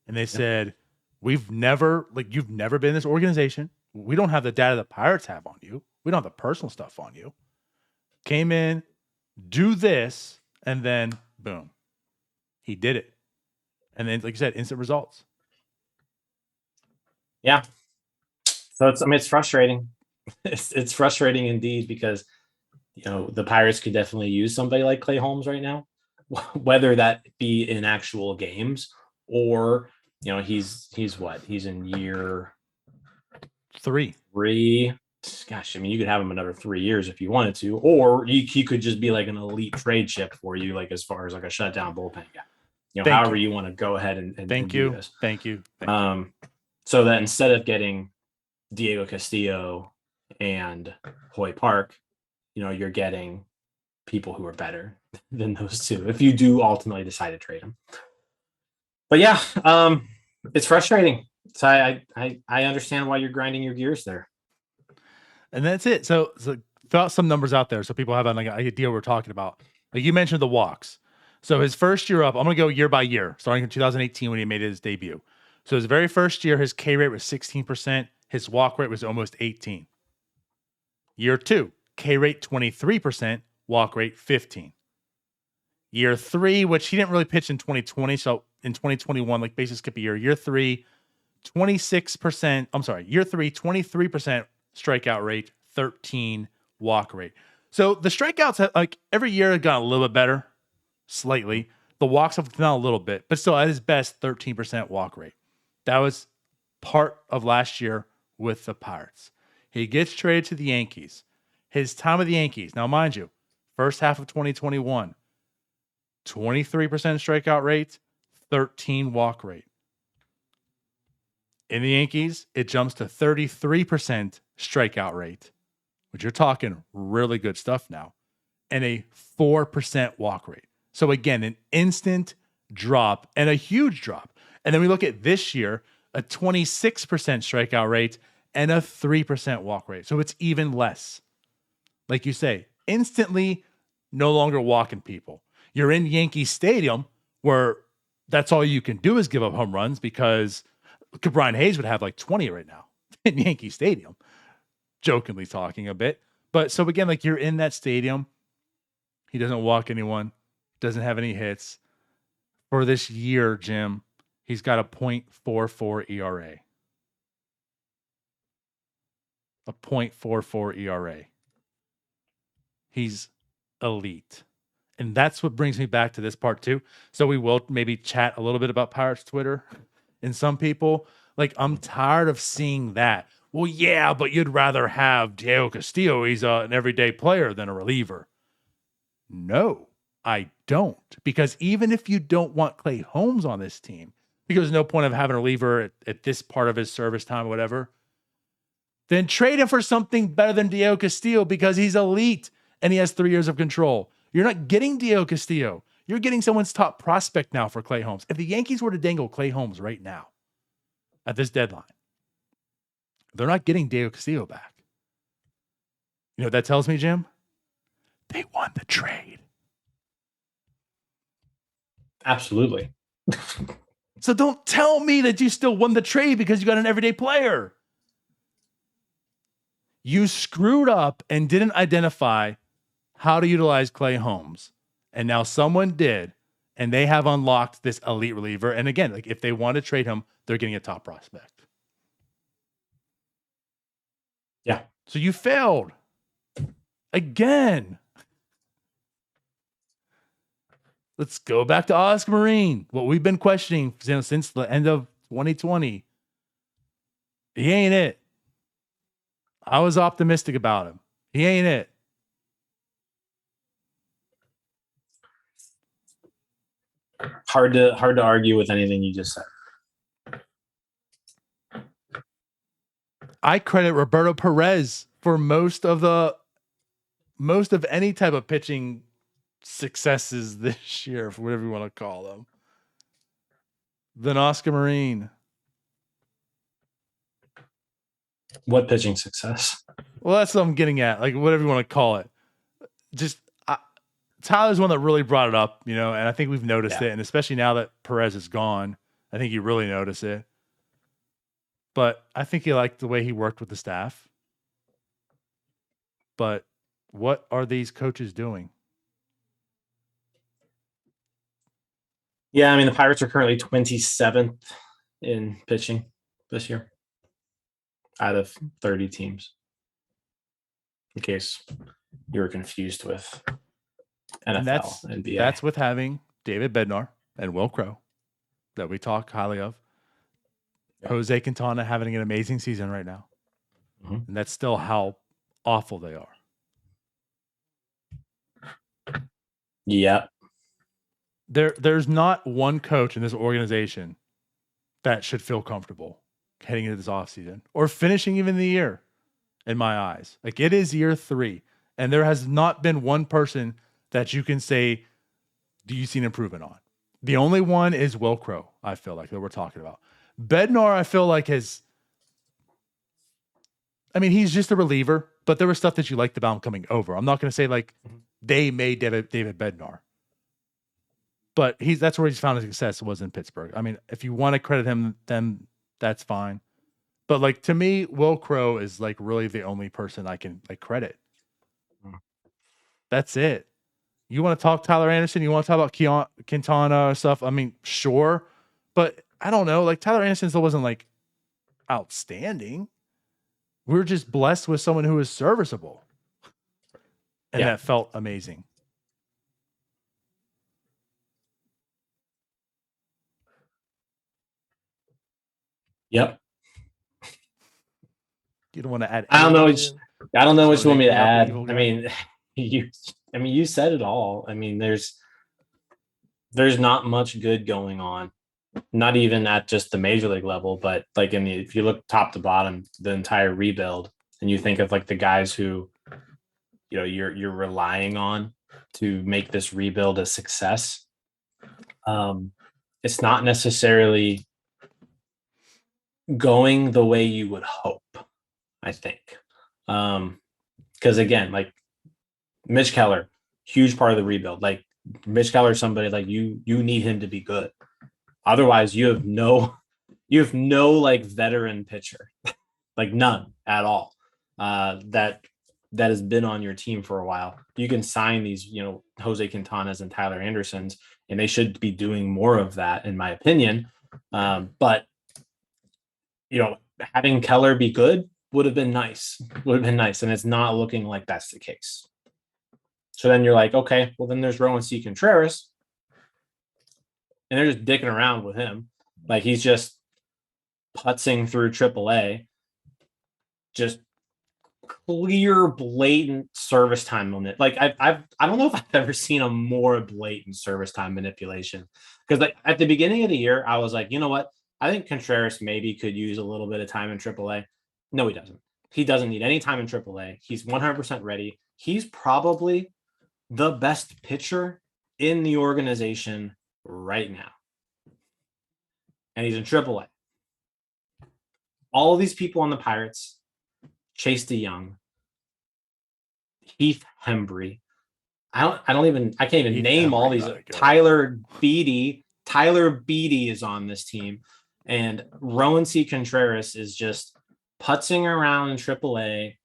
and they said, you've never been in this organization. We don't have the data the Pirates have on you. We don't have the personal stuff on you. Came in, do this, and then boom, he did it. And then, like you said, instant results. Yeah. So it's frustrating. It's frustrating indeed because, the Pirates could definitely use somebody like Clay Holmes right now, whether that be in actual games or, he's in year 3. Gosh, I mean, you could have him another 3 years if you wanted to, or he could just be like an elite trade chip for you, like as far as like a shutdown bullpen guy. However you want to go ahead and do this. Thank you. So that instead of getting Diego Castillo and Hoy Park, you're getting people who are better than those two if you do ultimately decide to trade them. But yeah, it's frustrating. So I understand why you're grinding your gears there. And that's it. So throw out some numbers out there so people have an idea what we're talking about. Like you mentioned the walks. So his first year up, I'm going to go year by year, starting in 2018 when he made his debut. So his very first year, his K rate was 16%. His walk rate was almost 18. Year 2, K rate 23%, walk rate 15. Year 3, which he didn't really pitch in 2020. So in 2021, like basically skip a year. Year 3, 26%. I'm sorry. Year 3, 23% strikeout rate, 13 walk rate. So the strikeouts have, like every year have gotten a little bit better, slightly. The walks have gone a little bit, but still at his best, 13% walk rate. That was part of last year with the Pirates. He gets traded to the Yankees. His time with the Yankees. Now, mind you, first half of 2021, 23% strikeout rate, 13 walk rate. In the Yankees, it jumps to 33% strikeout rate, which you're talking really good stuff now, and a 4% walk rate. So again, an instant drop and a huge drop. And then we look at this year, a 26% strikeout rate and a 3% walk rate. So it's even less. Like you say, instantly no longer walking people. You're in Yankee Stadium where that's all you can do is give up home runs because Brian Hayes would have like 20 right now in Yankee Stadium, jokingly talking a bit. But so again, like you're in that stadium. He doesn't walk anyone, doesn't have any hits. For this year, Jim, he's got a .44 ERA. A .44 ERA. He's elite. And that's what brings me back to this part too. So we will maybe chat a little bit about Pirates Twitter and some people. Like, I'm tired of seeing that. Well, yeah, but you'd rather have Diego Castillo. He's an everyday player than a reliever. No, I don't. Because even if you don't want Clay Holmes on this team, because there's no point of having a reliever at this part of his service time or whatever, then trade him for something better than Diego Castillo because he's elite and he has 3 years of control. You're not getting Diego Castillo. You're getting someone's top prospect now for Clay Holmes. If the Yankees were to dangle Clay Holmes right now at this deadline, they're not getting Diego Castillo back. You know what that tells me, Jim? They won the trade. Absolutely. So don't tell me that you still won the trade because you got an everyday player. You screwed up and didn't identify how to utilize Clay Holmes. And now someone did, and they have unlocked this elite reliever. And again, like if they want to trade him, they're getting a top prospect. Yeah. So you failed. Again. Let's go back to Oscar Marin. What we've been questioning since the end of 2020. He ain't it. I was optimistic about him. He ain't it. Hard to argue with anything you just said. I credit Roberto Perez for most of any type of pitching successes this year, for whatever you want to call them, than Oscar Marin. What pitching success? Well, that's what I'm getting at. Like, whatever you want to call it. Just Tyler's one that really brought it up, you know, and I think we've noticed it. And especially now that Perez is gone, I think you really notice it. But I think he liked the way he worked with the staff. But what are these coaches doing? Yeah, I mean, the Pirates are currently 27th in pitching this year out of 30 teams. In case you were confused with NFL and NBA. That's with having David Bednar and Will Crow that we talk highly of. Yep. Jose Quintana having an amazing season right now. Mm-hmm. And that's still how awful they are. Yep. There's not one coach in this organization that should feel comfortable heading into this offseason or finishing even the year, in my eyes. Like, it is year 3, and there has not been one person that you can say, do you see an improvement on? The only one is Will Crow, I feel like, that we're talking about. Bednar, I feel like he's just a reliever, but there was stuff that you liked about him coming over. I'm not going to say, like, they made David Bednar. But that's where he's found his success, was in Pittsburgh. I mean, if you want to credit him, then that's fine. But, like, to me, Will Crow is, like, really the only person I can, like, credit. That's it. You want to talk Tyler Anderson? You want to talk about Quintana or stuff? I mean, sure. But I don't know. Like, Tyler Anderson still wasn't, like, outstanding. We were just blessed with someone who was serviceable. And that felt amazing. Yep. You don't want to add. I don't know what you want me to add. I mean, you said it all. I mean, there's not much good going on. Not even at just the major league level, but like if you look top to bottom, the entire rebuild, and you think of like the guys who, you know, you're relying on to make this rebuild a success. It's not necessarily going the way you would hope, I think. Because again, like Mitch Keller, huge part of the rebuild. Like Mitch Keller is somebody like you need him to be good. Otherwise, you have no like veteran pitcher, like none at all. That that has been on your team for a while. You can sign these, Jose Quintanas and Tyler Andersons, and they should be doing more of that, in my opinion. But having Keller be good would have been nice. And it's not looking like that's the case. So then you're like, okay, well then there's Rowan C. Contreras, and they're just dicking around with him. Like he's just putzing through AAA, just clear, blatant service time on it. Like I don't know if I've ever seen a more blatant service time manipulation. Because like at the beginning of the year, I was like, you know what? I think Contreras maybe could use a little bit of time in AAA. No, he doesn't. He doesn't need any time in AAA. He's 100% ready. He's probably the best pitcher in the organization right now. And he's in AAA. All of these people on the Pirates, Chase DeYoung, Heath Hembry. I can't even name all these. Tyler Beatty is on this team. And Rowan C. Contreras is just putzing around in AAA,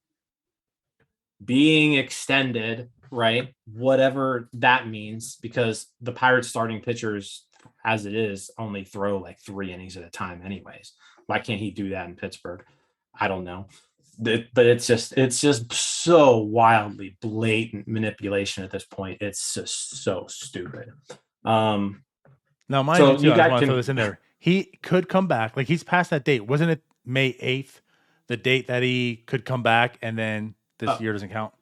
being extended, right? Whatever that means, because the Pirates starting pitchers, as it is, only throw like 3 innings at a time anyways. Why can't he do that in Pittsburgh? I don't know. But it's just so wildly blatant manipulation at this point. It's just so stupid. Now, mind you, I want to throw this in there. He could come back. Like he's past that date. Wasn't it May 8th, the date that he could come back, and then this year doesn't count?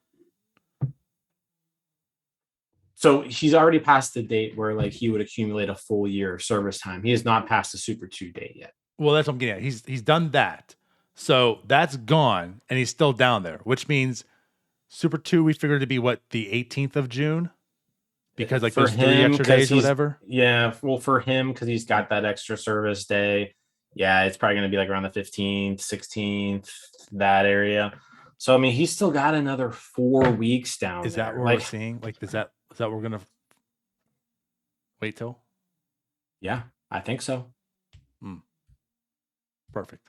So he's already past the date where like he would accumulate a full year of service time. He has not passed the Super 2 date yet. Well, that's what I'm getting at. He's done that. So that's gone, and he's still down there, which means Super 2 we figured to be what, the 18th of June? Because like those 3 extra days or whatever? Yeah, well, for him, because he's got that extra service day, yeah, it's probably going to be like around the 15th, 16th, that area. So, I mean, he's still got another 4 weeks down there. Is that what we're seeing? Like, is that what we're going to wait till? Yeah, I think so. Perfect.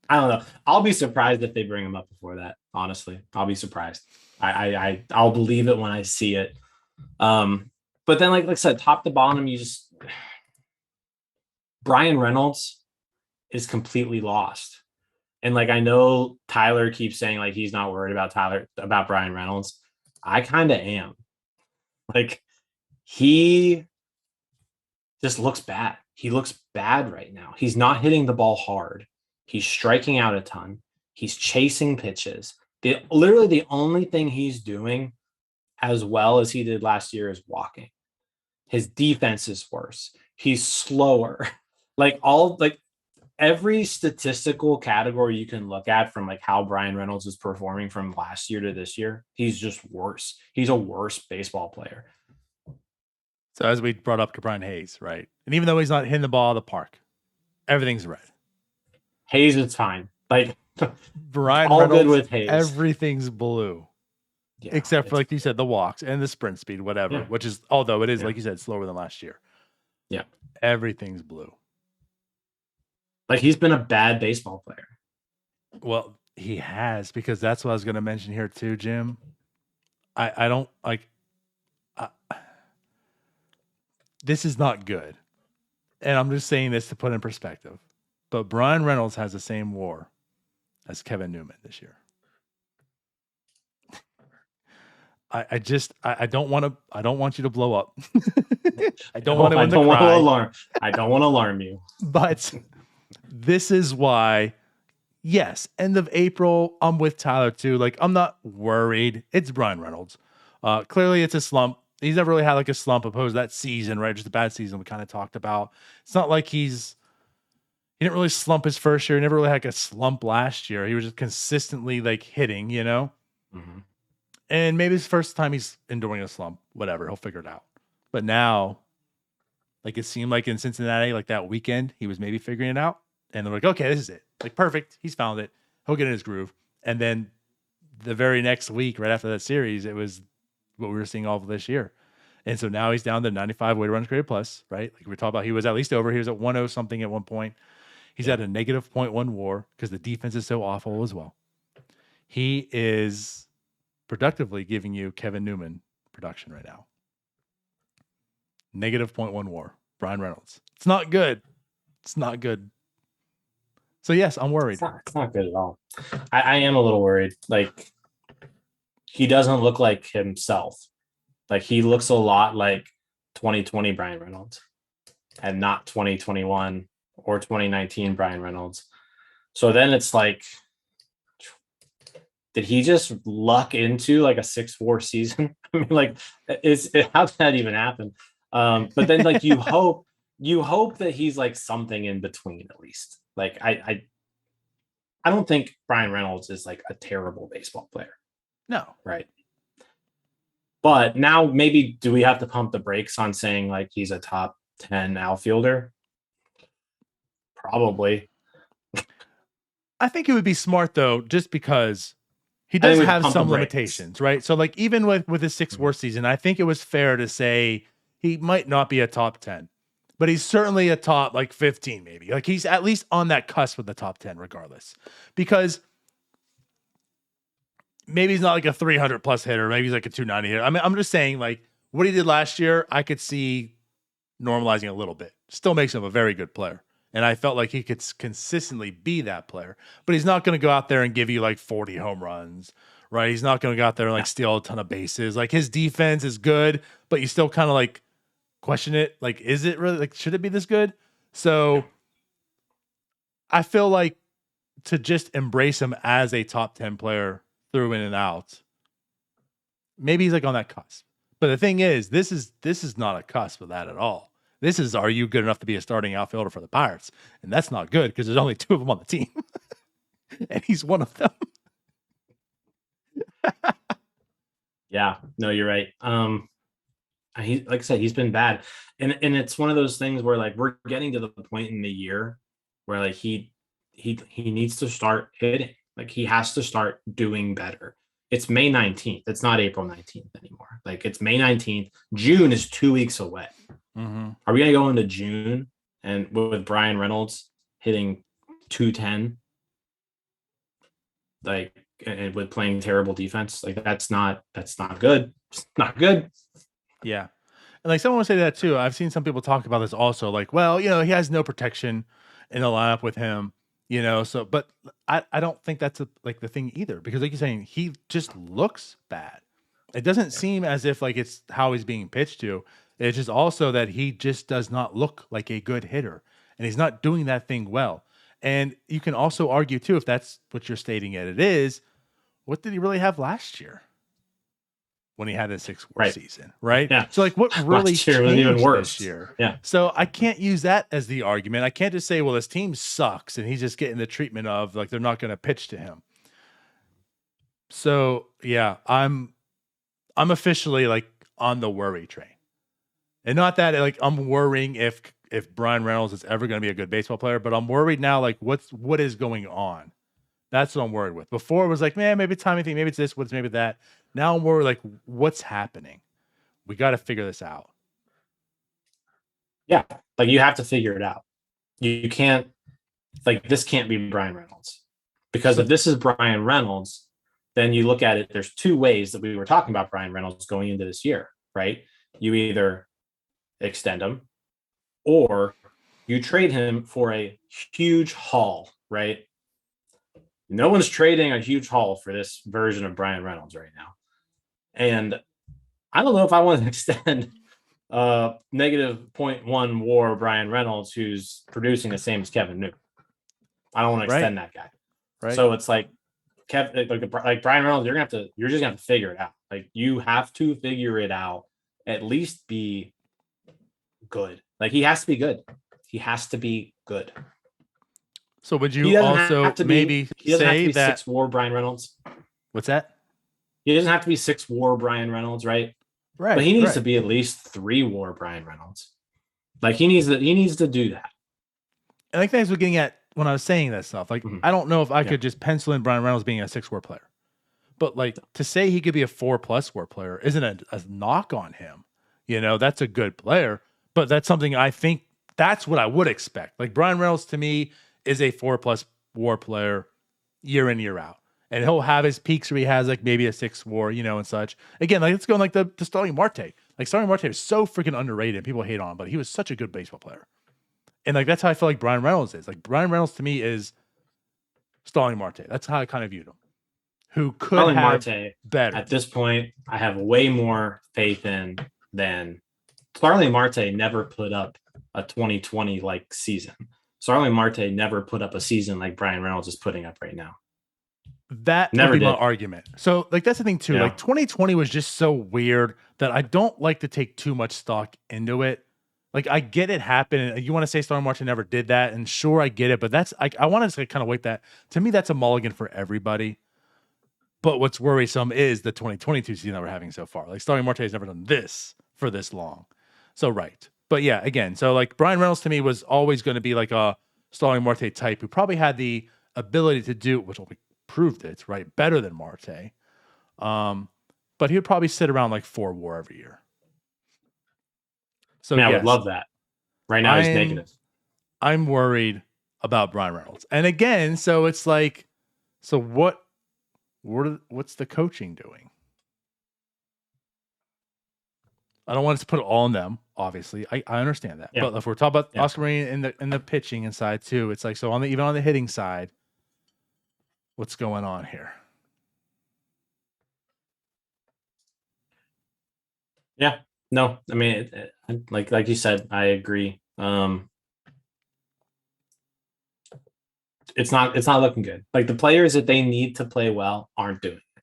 I don't know. I'll be surprised if they bring him up before that. Honestly, I'll be surprised. I'll believe it when I see it. But then, like I said, top to bottom, Brian Reynolds is completely lost. And like I know Tyler keeps saying like he's not worried about Brian Reynolds. I kind of am. Like he just looks bad. He looks bad right now. He's not hitting the ball hard. He's striking out a ton. He's chasing pitches. Literally the only thing he's doing as well as he did last year is walking. His defense is worse. He's slower. Every statistical category you can look at from like how Brian Reynolds is performing from last year to this year, he's just worse. He's a worse baseball player. So as we brought up Brian Hayes, right? And even though he's not hitting the ball out of the park, everything's red. Hayes is fine. Like Brian all Reynolds, good with Hayes. Everything's blue. Yeah, except for, like you said, the walks and the sprint speed, whatever, which is, although it is, like you said, slower than last year. Yeah. Everything's blue. Like he's been a bad baseball player. Well, he has, because that's what I was going to mention here too, Jim. I don't like, this is not good. And I'm just saying this to put in perspective. But Brian Reynolds has the same WAR as Kevin Newman this year. I don't want you to blow up. I don't want to alarm. I don't want to alarm you. But this is why, yes, end of April, I'm with Tyler too. Like, I'm not worried. It's Brian Reynolds. Clearly it's a slump. He's never really had like a slump opposed to that season, right? Just a bad season we kind of talked about. It's not like he didn't really slump his first year. He never really had like a slump last year. He was just consistently like hitting, you know? Mm-hmm. And maybe it's the first time he's enduring a slump. Whatever, he'll figure it out. But now, like it seemed like in Cincinnati, like that weekend, he was maybe figuring it out. And they're like, okay, this is it. Like perfect. He's found it. He'll get in his groove. And then the very next week, right after that series, it was what we were seeing all of this year. And so now he's down to 95 weighted runs created plus, right? Like we talked about, he was at least over. He was at 1-0 something at one point. He's at a negative 0.1 WAR because the defense is so awful as well. he is productively giving you Kevin Newman production right now. Negative 0.1 WAR. Brian Reynolds. It's not good. It's not good. So yes, I'm worried. It's not good at all. I am a little worried. Like, he doesn't look like himself. Like, he looks a lot like 2020 Brian Reynolds and not 2021 or 2019 Brian Reynolds. So then it's like, did he just luck into like a 6-4 season? I mean, like, how did that even happen? But then, like, you hope that he's like something in between at least. Like, I don't think Brian Reynolds is like a terrible baseball player. No. Right. But now maybe do we have to pump the brakes on saying like he's a top 10 outfielder? Probably. I think it would be smart though, just because he does have some limitations, right? So like even with his 6-4 season, I think it was fair to say he might not be a top 10, but he's certainly a top like 15 maybe. Like he's at least on that cusp of the top 10 regardless. Because maybe he's not like a 300 plus hitter, maybe he's like a 290 hitter. I mean, I'm just saying like what he did last year, I could see normalizing a little bit. Still makes him a very good player. And I felt like he could consistently be that player, but he's not going to go out there and give you like 40 home runs, right? He's not going to go out there and like steal a ton of bases. Like his defense is good, but you still kind of like question it. Like, is it really like, should it be this good? So I feel like to just embrace him as a top 10 player through in and out, maybe he's like on that cusp. But the thing is, this is not a cusp of that at all. This is, are you good enough to be a starting outfielder for the Pirates? And that's not good because there's only 2 of them on the team. And he's one of them. Yeah, no, you're right. He, like I said, he's been bad. And it's one of those things where like we're getting to the point in the year where like he needs to start hitting. Like he has to start doing better. It's May 19th. It's not April 19th anymore. Like it's May 19th. June is 2 weeks away. Mm-hmm. Are we going to go into June and with Brian Reynolds hitting 210, like, and with playing terrible defense? Like that's not good. It's not good. Yeah. And like someone would say that too. I've seen some people talk about this also. Like, well, you know, he has no protection in the lineup with him, you know, so, but I don't think that's like the thing either, because like you're saying, he just looks bad. It doesn't seem as if like it's how he's being pitched to. It's just also that he just does not look like a good hitter, and he's not doing that thing well. And you can also argue too, if that's what you're stating it is, what did he really have last year when he had a 6-4 season, right? Yeah. So like what really last year was changed even worse this year? Yeah. So I can't use that as the argument. I can't just say, well, his team sucks and he's just getting the treatment of like they're not going to pitch to him. So yeah, I'm officially like on the worry train. And not that like I'm worrying if Brian Reynolds is ever going to be a good baseball player, but I'm worried now like what is going on. That's what I'm worried with. Before it was like, man, maybe it's timing thing, maybe it's this, maybe that. Now I'm worried like what's happening. We got to figure this out. Yeah, like you have to figure it out. You can't, like, this can't be Brian Reynolds, because if this is Brian Reynolds, then you look at it, there's 2 ways that we were talking about Brian Reynolds going into this year, right? You either extend him or you trade him for a huge haul, right? No one's trading a huge haul for this version of Brian Reynolds right now. And I don't know if I want to extend negative 0.1 WAR Brian Reynolds, who's producing the same as Kevin Newton. I don't want to extend that guy. Right. So it's like like Brian Reynolds, you're just gonna have to figure it out. Like you have to figure it out. At least be good. Like he has to be good. He has to be good. So would you also maybe say that 6 WAR Brian Reynolds? What's that? He doesn't have to be 6 WAR Brian Reynolds, right? Right. But he needs to be at least 3 WAR Brian Reynolds. Like he needs to do that. And like that's what getting at when I was saying that stuff. Like I don't know if I could just pencil in Brian Reynolds being a 6 WAR player. But like to say he could be a 4+ WAR player isn't a knock on him. You know, that's a good player, but that's something I think that's what I would expect. Like Brian Reynolds to me is a 4+ WAR player year in, year out. And he'll have his peaks where he has like maybe a 6 WAR, and such. Again, like let's go on like the Starling Marte. Like Starling Marte was so freaking underrated and people hate on him, but he was such a good baseball player. And like that's how I feel like Brian Reynolds is. Like Brian Reynolds to me is Starling Marte. That's how I kind of viewed him. Who could Starling have Marte better. At this point, I have way more faith in than Starling Marte never put up a 2020 like season. Starling Marte never put up a season like Brian Reynolds is putting up right now. That Never would be did. my argument. So like that's the thing too. Yeah. Like 2020 was just so weird that I don't like to take too much stock into it. Like I get it happened. And you want to say Starling Marte never did that, and sure I get it, but that's I want to kind of wait that. To me, that's a mulligan for everybody. But what's worrisome is the 2022 season that we're having so far. Like Starling Marte has never done this for this long. So right. But yeah, again, so like Brian Reynolds to me was always going to be like a Starling Marte type who probably had the ability to do, which we proved it, right, better than Marte. But he would probably sit around like 4 WAR every year. So I yes, would love that. Right now he's negative. I'm worried about Brian Reynolds. And again, so it's like, so what's the coaching doing? I don't want us to put it all on them, obviously. I understand that. Yeah. But if we're talking about Oscar Marin in the pitching inside too, it's like, so even on the hitting side, what's going on here? Yeah. No, I mean, like you said, I agree. It's not looking good. Like the players that they need to play well aren't doing it.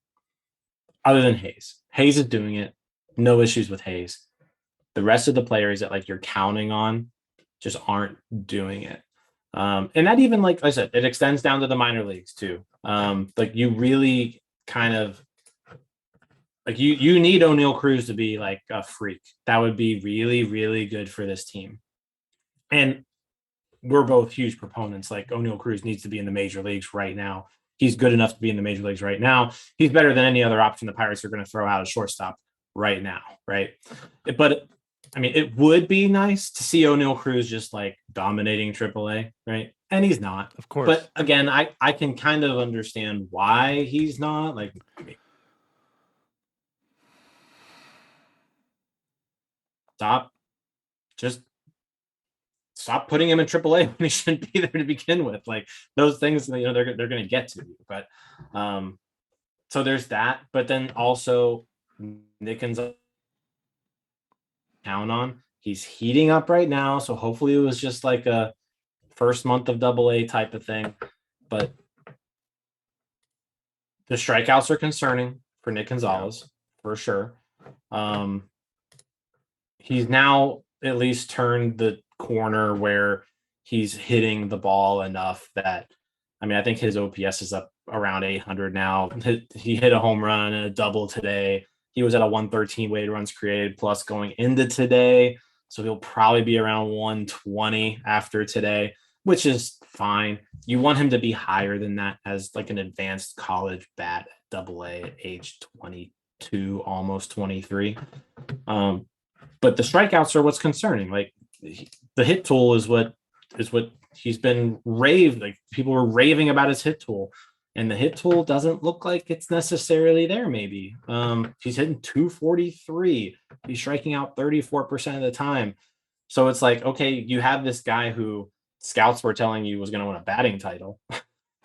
Other than Hayes. Hayes is doing it. No issues with Hayes. The rest of the players that like you're counting on just aren't doing it. And that even, like I said, it extends down to the minor leagues too. Like you really kind of like you need O'Neal Cruz to be like a freak. That would be really, really good for this team. And we're both huge proponents. Like O'Neal Cruz needs to be in the major leagues right now. He's good enough to be in the major leagues right now. He's better than any other option the Pirates are going to throw out at shortstop right now, right? But I mean, it would be nice to see O'Neal Cruz just like dominating AAA, right? And he's not, of course. But again, I can kind of understand why he's not. Like, stop putting him in AAA when he shouldn't be there to begin with. Like those things, they're going to get to you. But so there's that. But then also Nickens count on. He's heating up right now, so hopefully it was just like a first month of AA type of thing. But the strikeouts are concerning for Nick Gonzalez for sure. He's now at least turned the corner where he's hitting the ball enough that, I mean, I think his OPS is up around 800 now. He hit a home run and a double today. He was at a 113 weighted runs created plus going into today. So he'll probably be around 120 after today, which is fine. You want him to be higher than that as like an advanced college bat at AA at age 22, almost 23. But the strikeouts are what's concerning. Like the hit tool is what he's been raved. Like people were raving about his hit tool, and the hit tool doesn't look like it's necessarily there. Maybe he's hitting 243. He's striking out 34% of the time. So it's like, okay, you have this guy who scouts were telling you was going to win a batting title,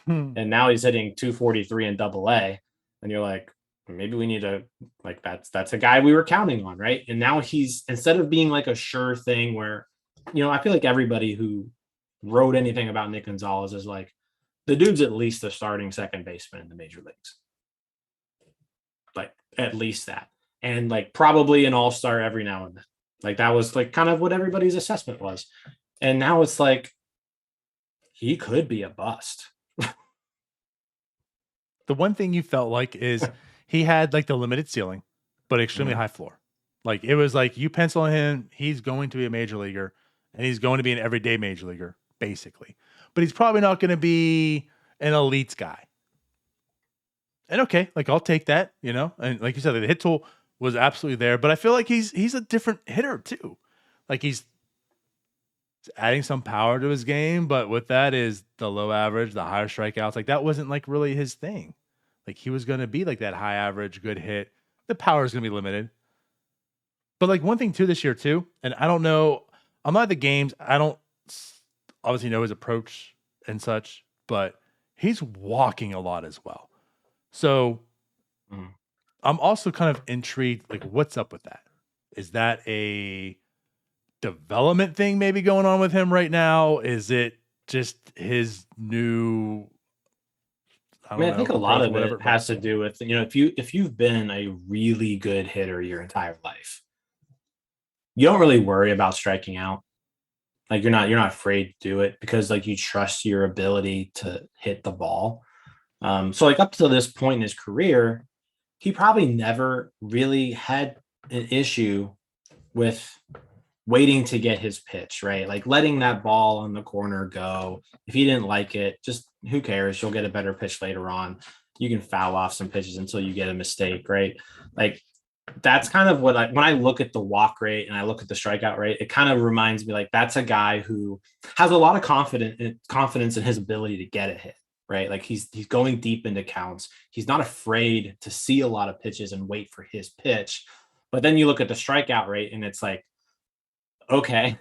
and now he's hitting 243 in AA, and you're like, maybe we need to, like, that's a guy we were counting on, right? And now he's, instead of being like a sure thing where, I feel like everybody who wrote anything about Nick Gonzalez is like, the dude's at least a starting second baseman in the major leagues. Like at least that. And like probably an all-star every now and then. Like that was like kind of what everybody's assessment was. And now it's like, he could be a bust. The one thing you felt like is he had like the limited ceiling, but extremely high floor. Like it was like you pencil him, he's going to be a major leaguer and he's going to be an everyday major leaguer, basically. But he's probably not going to be an elite guy. And okay, like I'll take that, And like you said, the hit tool was absolutely there, but I feel like he's a different hitter too. Like he's adding some power to his game, but with that is the low average, the higher strikeouts. Like that wasn't like really his thing. Like he was going to be like that high average, good hit. The power is going to be limited. But like one thing too this year too, and I don't know, I'm not at the games. I don't obviously know his approach and such, but he's walking a lot as well. So I'm also kind of intrigued, like what's up with that? Is that a development thing maybe going on with him right now? Is it just his new I think a lot of it has to do with, if you've been a really good hitter your entire life, you don't really worry about striking out. Like you're not afraid to do it because like you trust your ability to hit the ball. So like up to this point in his career, he probably never really had an issue with waiting to get his pitch, right? Like letting that ball on the corner go. If he didn't like it, just who cares? You'll get a better pitch later on. You can foul off some pitches until you get a mistake, right? Like that's kind of what when I look at the walk rate and I look at the strikeout rate, it kind of reminds me like that's a guy who has a lot of confidence in his ability to get a hit, right? Like he's going deep into counts. He's not afraid to see a lot of pitches and wait for his pitch. But then you look at the strikeout rate and it's like, okay,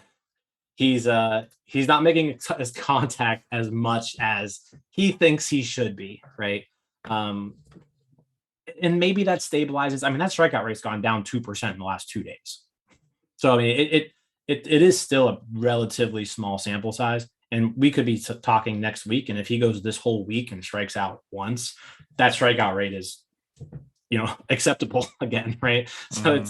he's not making his contact as much as he thinks he should be, right? And maybe that stabilizes. I mean, that strikeout rate's gone down 2% in the last 2 days. So I mean, it is still a relatively small sample size, and we could be talking next week. And if he goes this whole week and strikes out once, that strikeout rate is, acceptable again, right? So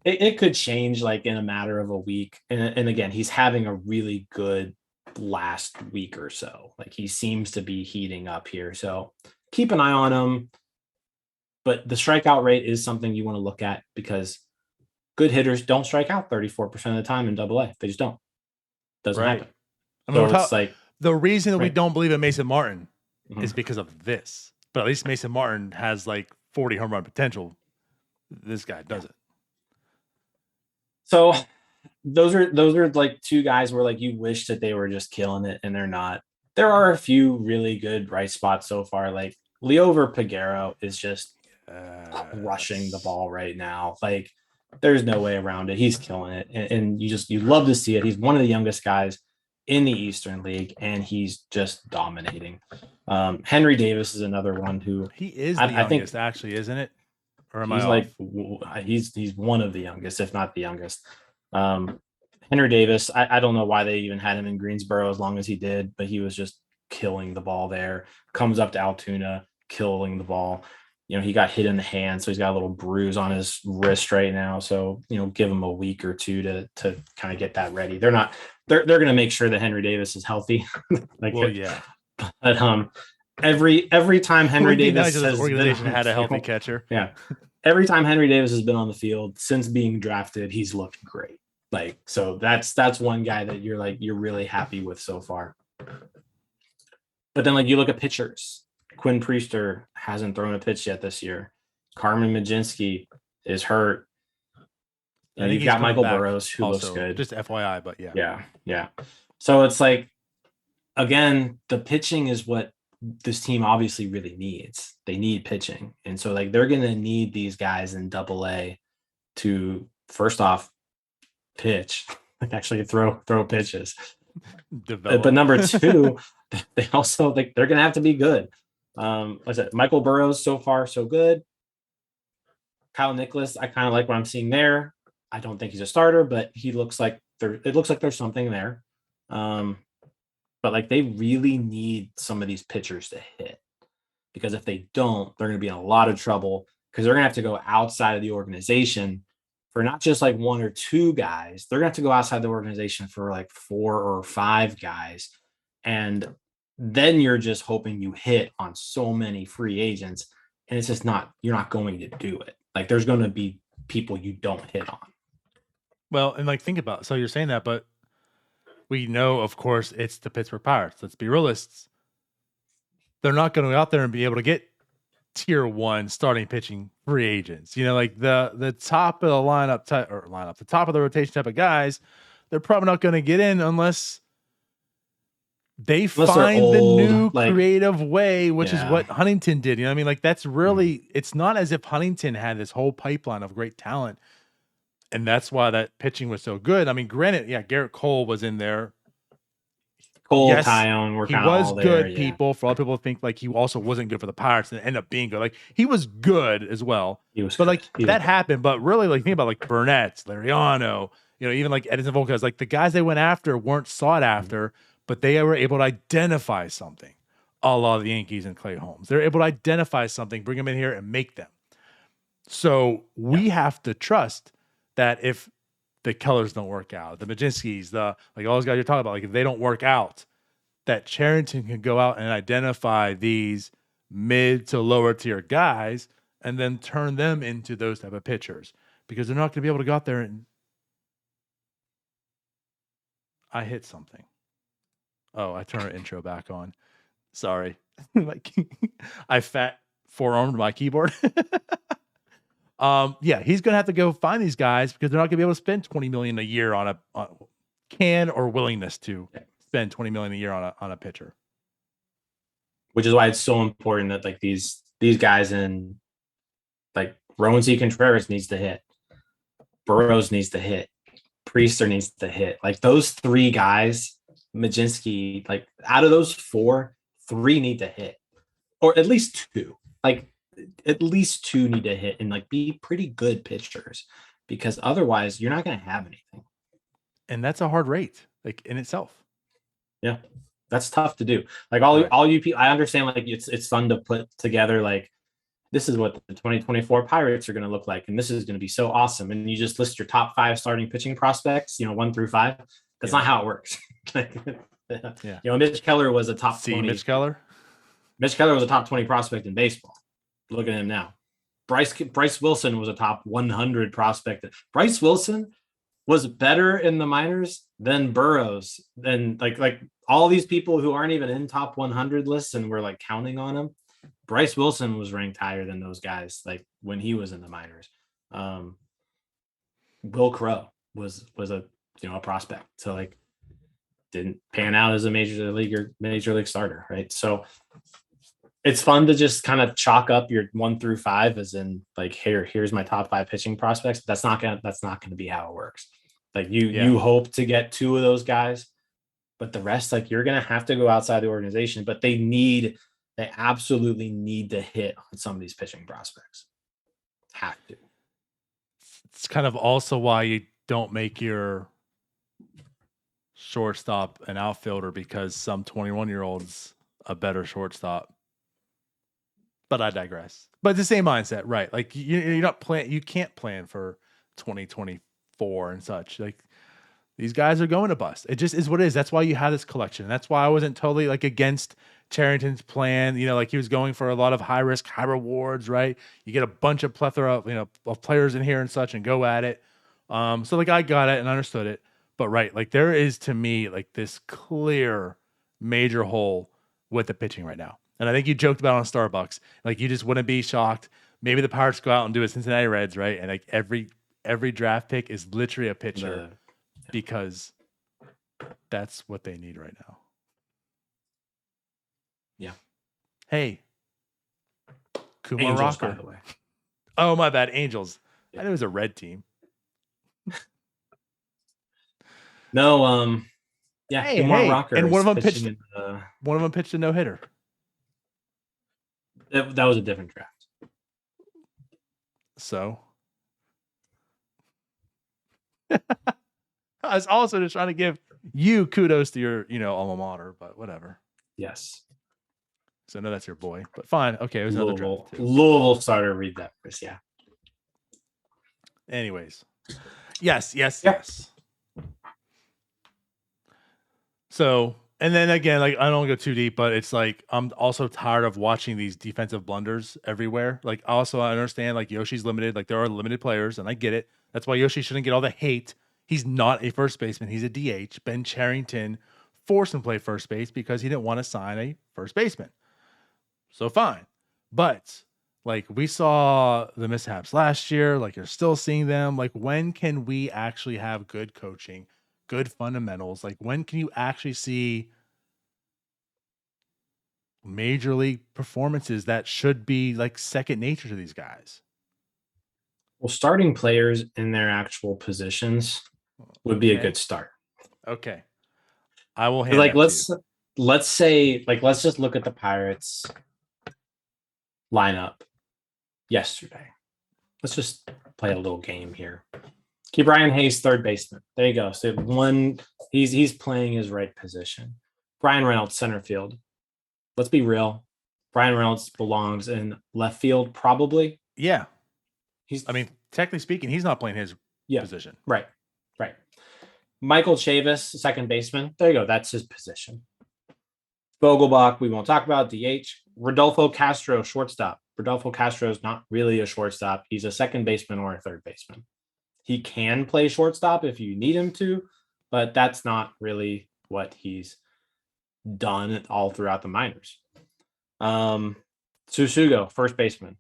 it could change like in a matter of a week. And again, he's having a really good last week or so. Like he seems to be heating up here. So keep an eye on him. But the strikeout rate is something you want to look at because good hitters don't strike out 34% of the time in AA. They just don't. Doesn't happen. I mean, so it's like the reason that we don't believe in Mason Martin is because of this. But at least Mason Martin has like 40 home run potential. This guy doesn't. So those are like two guys where like you wish that they were just killing it and they're not. There are a few really good bright spots so far. Like Liover Peguero is just crushing the ball right now. Like there's no way around it. He's killing it. And you love to see it. He's one of the youngest guys in the Eastern League and he's just dominating. Henry Davis is another one who he is the youngest, actually, isn't it? Or am I off? He's one of the youngest, if not the youngest. Henry Davis, I don't know why they even had him in Greensboro as long as he did, but he was just killing the ball there. Comes up to Altoona, killing the ball. He got hit in the hand, so he's got a little bruise on his wrist right now. So, give him a week or two to kind of get that ready. They're going to make sure that Henry Davis is healthy. Yeah. But every time Henry Davis has organization had a healthy catcher. Yeah. Every time Henry Davis has been on the field since being drafted, he's looked great. Like, so that's one guy that you're really happy with so far. But then you look at pitchers. Quinn Priester hasn't thrown a pitch yet this year. Carmen Mlodzinski is hurt. And you've got Michael Burrows, who looks good. Just FYI, but yeah. Yeah. So it's like, again, the pitching is what this team obviously really needs. They need pitching. And so they're going to need these guys in AA to, first off, pitch, actually throw pitches. But number two, they also they're going to have to be good. Like I said, Michael Burrows, so far, so good. Kyle Nicholas, I kind of like what I'm seeing there. I don't think he's a starter, but it looks like there's something there. But they really need some of these pitchers to hit, because if they don't, they're going to be in a lot of trouble, because they're going to have to go outside of the organization for not just one or two guys. They're going to have to go outside the organization for 4 or 5 guys. And then you're just hoping you hit on so many free agents, and it's just you're not going to do it. There's going to be people you don't hit on. Well, and think about, so you're saying that, but we know, of course, it's the Pittsburgh Pirates. Let's be realists. They're not going to go out there and be able to get tier 1 starting pitching free agents. The top of the lineup, the top of the rotation type of guys, they're probably not going to get in unless they Unless they're find the old, new like- creative way, which is Yeah. what Huntington did. You know what I mean? Like that's really, it's not as if Huntington had this whole pipeline of great talent. And that's why that pitching was so good. I mean, granted, yeah, Garrett Cole was in there. Cole, Yes, Tyone were he kind of was all there. good, Yeah. people. For a lot of people to think like he also wasn't good for the Pirates and end up being good. Like he was good as well. He was But good. like He was that good. happened. But really, like think about like Burnett, Lariano, you know, even like Edinson Volquez, like the guys they went after weren't sought after, but they were able to identify something. A lot of the Yankees and Clay Holmes. They're able to identify something, bring them in here and make them. So we have to trust that if the Kellers don't work out, the Majinskis, the like all those guys you're talking about, like if they don't work out, that Cherington can go out and identify these mid to lower tier guys and then turn them into those type of pitchers because they're not going to be able to go out there and I hit something. Oh, I turned our intro back on. Sorry. Like I fat forearmed my keyboard. Yeah, he's going to have to go find these guys because they're not going to be able to spend $20 million a year on or willingness to spend $20 million a year on a pitcher. Which is why it's so important that like these guys in like Roansy Contreras needs to hit, Burrows needs to hit, Priester needs to hit. Like those three guys, Majinski, like out of those four, three need to hit, or at least two. Like at least two need to hit and like be pretty good pitchers, because otherwise you're not going to have anything. And that's a hard rate, like in itself. Yeah, that's tough to do. Like all you people, I understand. Like it's fun to put together. Like this is what the 2024 Pirates are going to look like, and this is going to be so awesome. And you just list your top 5 starting pitching prospects, 1 through 5. That's not how it works. Yeah. Mitch Keller was a top 20. Mitch Keller. Mitch Keller was a top 20 prospect in baseball. Look at him now. Bryce Wilson was a top 100 prospect. Bryce Wilson was better in the minors than Burrows, than like all these people who aren't even in top 100 lists and we're like counting on him. Bryce Wilson was ranked higher than those guys, like when he was in the minors. Will Crow was a prospect, so like didn't pan out as a major league starter, right? So it's fun to just kind of chalk up your 1 through 5 as in like here's my top 5 pitching prospects. But that's not gonna be how it works. Like you hope to get 2 of those guys, but the rest, like you're gonna have to go outside the organization. But they absolutely need to hit on some of these pitching prospects. Have to. It's kind of also why you don't make your shortstop an outfielder, because some 21-year-old's a better shortstop. But I digress. But the same mindset, right? Like you can't plan for 2024 and such. Like these guys are going to bust. It just is what it is. That's why you have this collection. That's why I wasn't totally like against Cherington's plan. Like he was going for a lot of high risk, high rewards, right? You get a bunch of plethora of players in here and such and go at it. So like I got it and understood it. But right, like there is to me like this clear major hole with the pitching right now. And I think you joked about it on Starbucks. Like you just wouldn't be shocked. Maybe the Pirates go out and do a Cincinnati Reds, right? And like every draft pick is literally a pitcher because that's what they need right now. Yeah. Hey, Kumar Angels, Rocker. by the way. Oh, my bad. Angels. Yeah. I knew it was a red team. No, yeah. Hey, Kumar Rocker, and one of them pitched. in, One of them pitched a no hitter. that was a different draft. So I was also just trying to give you kudos to your, alma mater, but whatever. Yes. So I know that's your boy, but fine. Okay, it was another draft. Too. Louisville starter, read that, Chris. Yeah. Anyways, yes. So, and then again, like I don't go too deep, but it's like I'm also tired of watching these defensive blunders everywhere. Like also I understand like Yoshi's limited, like there are limited players, and I get it. That's why Yoshi shouldn't get all the hate. He's not a first baseman, he's a DH. Ben Cherington forced him to play first base because he didn't want to sign a first baseman. So fine. But like we saw the mishaps last year, like you're still seeing them. Like when can we actually have good coaching, good fundamentals? Like when can you actually see major league performances that should be like second nature to these guys. Well, starting players in their actual positions would be a good start. Okay. I will hand Like, that to you. let's say, like, let's just look at the Pirates lineup yesterday. Let's just play a little game here. Keep Brian Hayes, third baseman. There you go. So he's playing his right position. Brian Reynolds, center field. Let's be real. Brian Reynolds belongs in left field, probably. Yeah. Technically speaking, he's not playing his position. Right. Michael Chavis, second baseman. There you go. That's his position. Vogelbach, we won't talk about. DH. Rodolfo Castro, shortstop. Rodolfo Castro is not really a shortstop. He's a second baseman or a third baseman. He can play shortstop if you need him to, but that's not really what he's done all throughout the minors. Susugo, first baseman.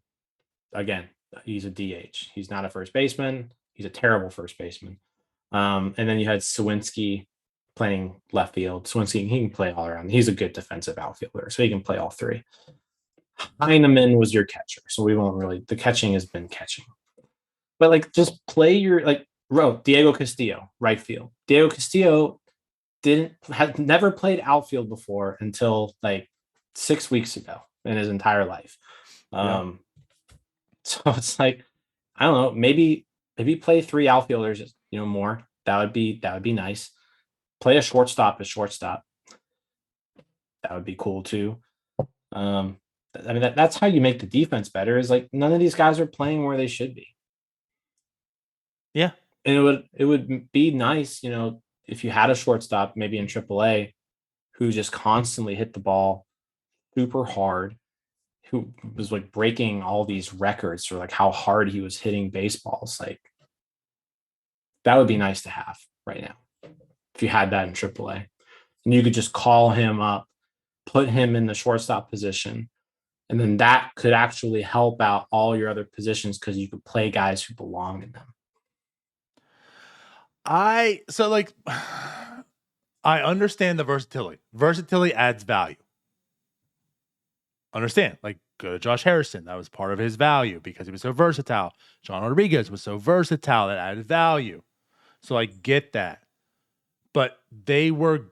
Again, he's a DH. He's not a first baseman. He's a terrible first baseman. And then you had Sawinski playing left field. Sawinski, he can play all around. He's a good defensive outfielder, so he can play all three. Heineman was your catcher, so we won't really. The catching has been catching, but like just play your Diego Castillo, right field. Diego Castillo had never played outfield before until like 6 weeks ago in his entire life. So it's like, I don't know, maybe play three outfielders, more. That would be nice. Play a shortstop as shortstop. That would be cool too. That's how you make the defense better, is like none of these guys are playing where they should be. Yeah. And it would be nice, if you had a shortstop, maybe in AAA, who just constantly hit the ball super hard, who was like breaking all these records for like how hard he was hitting baseballs. Like, that would be nice to have right now if you had that in AAA. And you could just call him up, put him in the shortstop position, and then that could actually help out all your other positions because you could play guys who belong in them. I understand the versatility. Versatility adds value. Understand, like, go to Josh Harrison. That was part of his value because he was so versatile. John Rodriguez was so versatile that added value. So I get that. But they were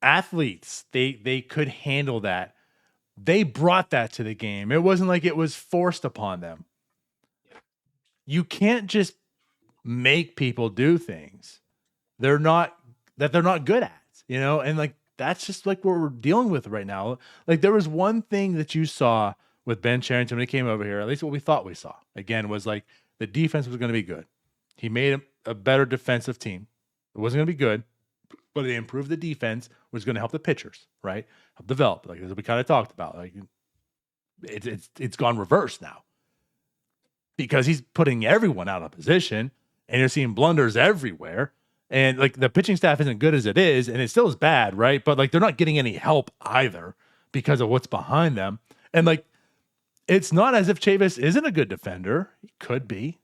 athletes. They could handle that. They brought that to the game. It wasn't like it was forced upon them. You can't just make people do things they're not good at, and like that's just like what we're dealing with right now. Like, there was one thing that you saw with Ben Cherington when he came over here, at least what we thought we saw again, was like the defense was going to be good. He made a better defensive team. It wasn't going to be good, but they improved the defense, was going to help the pitchers, right? Help develop, like as we kind of talked about. Like, it's gone reverse now because he's putting everyone out of position. And you're seeing blunders everywhere. And like the pitching staff isn't good as it is, and it still is bad, right? But like they're not getting any help either because of what's behind them. And like, it's not as if Chavis isn't a good defender. He could be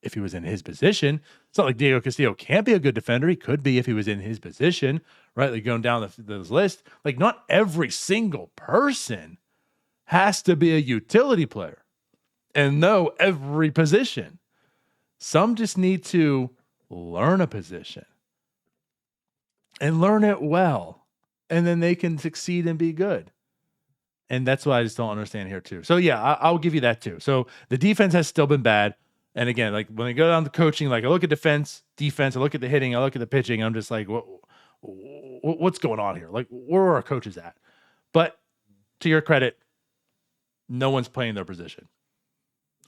if he was in his position. It's not like Diego Castillo can't be a good defender. He could be if he was in his position, right? Like going down this list. Like, not every single person has to be a utility player and know every position. Some just need to learn a position and learn it well, and then they can succeed and be good. And that's what I just don't understand here too. So yeah, I'll give you that too. So the defense has still been bad. And again, like when I go down to coaching, like I look at defense, I look at the hitting, I look at the pitching. I'm just like, what's going on here? Like, where are our coaches at? But to your credit, no one's playing their position.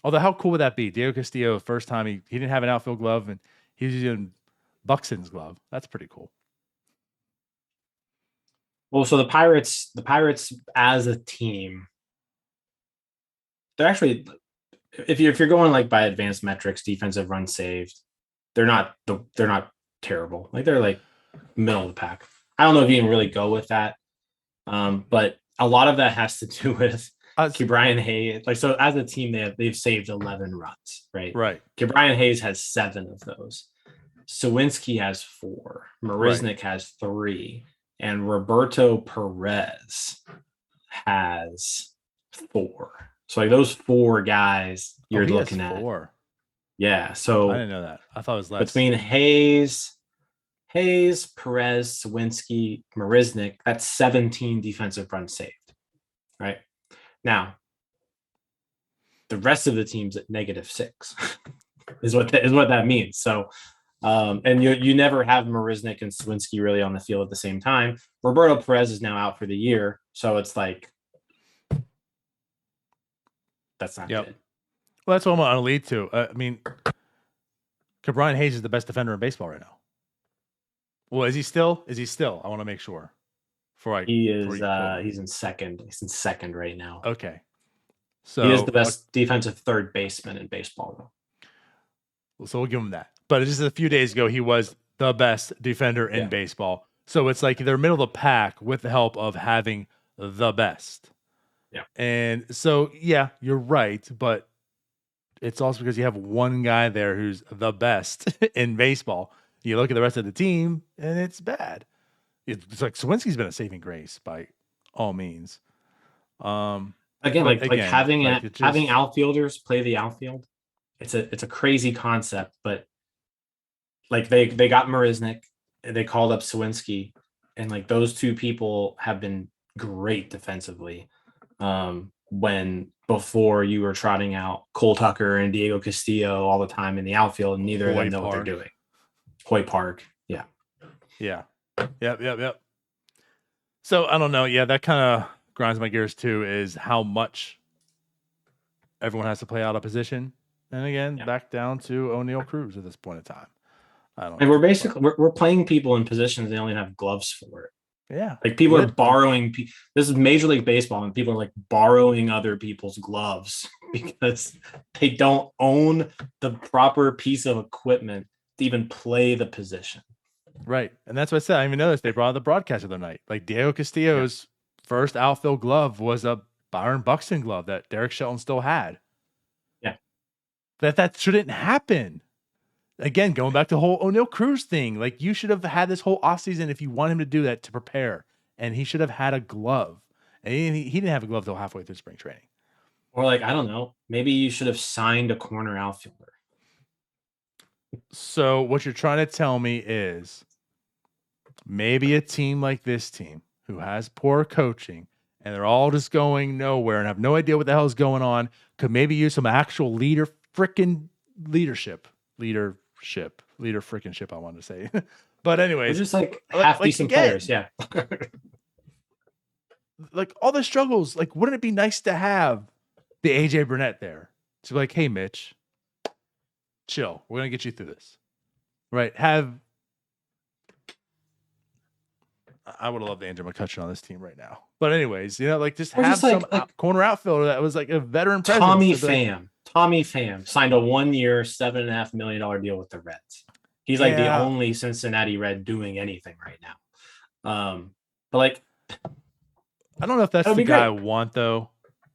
Although, how cool would that be? Diego Castillo, first time he didn't have an outfield glove, and he was using Buxton's glove. That's pretty cool. Well, so the Pirates as a team, they're actually, if you're going like by advanced metrics, defensive runs saved, they're not terrible. Like, they're like middle of the pack. I don't know if you can really go with that, but a lot of that has to do with Brian Hayes. Like, so as a team, they've saved 11 runs, right? Right. Brian Hayes has 7 of those. Sawinski has 4. Marisnik has 3. And Roberto Perez has 4. So like those 4 guys you're looking at. 4. Yeah. So I didn't know that. I thought it was less. Between Hayes, Perez, Sawinski, Marisnik, that's 17 defensive runs saved. Right now, the rest of the team's at -6 is what that means. So, and you never have Marisnik and Sawinski really on the field at the same time. Roberto Perez is now out for the year, so it's like that's not good. Well, that's what I'm going to lead to. I mean, Brian Hayes is the best defender in baseball right now. Well, is he still? I want to make sure. He is. He's in second. He's in second right now. Okay. So he is the best defensive third baseman in baseball, though. So we'll give him that. But just a few days ago, he was the best defender in baseball. So it's like they're middle of the pack with the help of having the best. Yeah. And so, yeah, you're right. But it's also because you have one guy there who's the best in baseball. You look at the rest of the team, and it's bad. It's like Sawinski's been a saving grace by all means. Again, having outfielders play the outfield, it's a crazy concept, but like they got Marisnik, they called up Sawinski, and like those 2 people have been great defensively. When before you were trotting out Cole Tucker and Diego Castillo all the time in the outfield, and neither of them know what they're doing. Hoy Park, yeah. Yep. So I don't know. Yeah, that kind of grinds my gears too. Is how much everyone has to play out of position, and again, back down to O'Neal Cruz at this point in time. I don't. And we're basically we're playing people in positions they only have gloves for it. Yeah, like people are borrowing. This is Major League Baseball, and people are like borrowing other people's gloves because they don't own the proper piece of equipment to even play the position. Right. And that's what I said. I even noticed they brought out the broadcast of the night. Like Diego Castillo's first outfield glove was a Byron Buxton glove that Derek Shelton still had. Yeah. That shouldn't happen. Again, going back to the whole O'Neal Cruz thing. Like you should have had this whole offseason if you want him to do that to prepare. And he should have had a glove. And he didn't have a glove till halfway through spring training. Or like, I don't know. Maybe you should have signed a corner outfielder. So what you're trying to tell me is maybe a team like this team who has poor coaching and they're all just going nowhere and have no idea what the hell is going on could maybe use some actual leader frickin' leadership. Leader frickin' ship, I wanted to say. But anyways. They're just like half decent players, yeah. Like all the struggles, like wouldn't it be nice to have the AJ Burnett there? To be like, hey Mitch, chill. We're gonna get you through this. Right. I would have loved Andrew McCutcheon on this team right now. But anyways, like just have some corner outfielder that was like a veteran presence. Tommy Pham signed a 1-year, $7.5 million deal with the Reds. He's like the only Cincinnati Red doing anything right now. But like, I don't know if that's the guy I want though.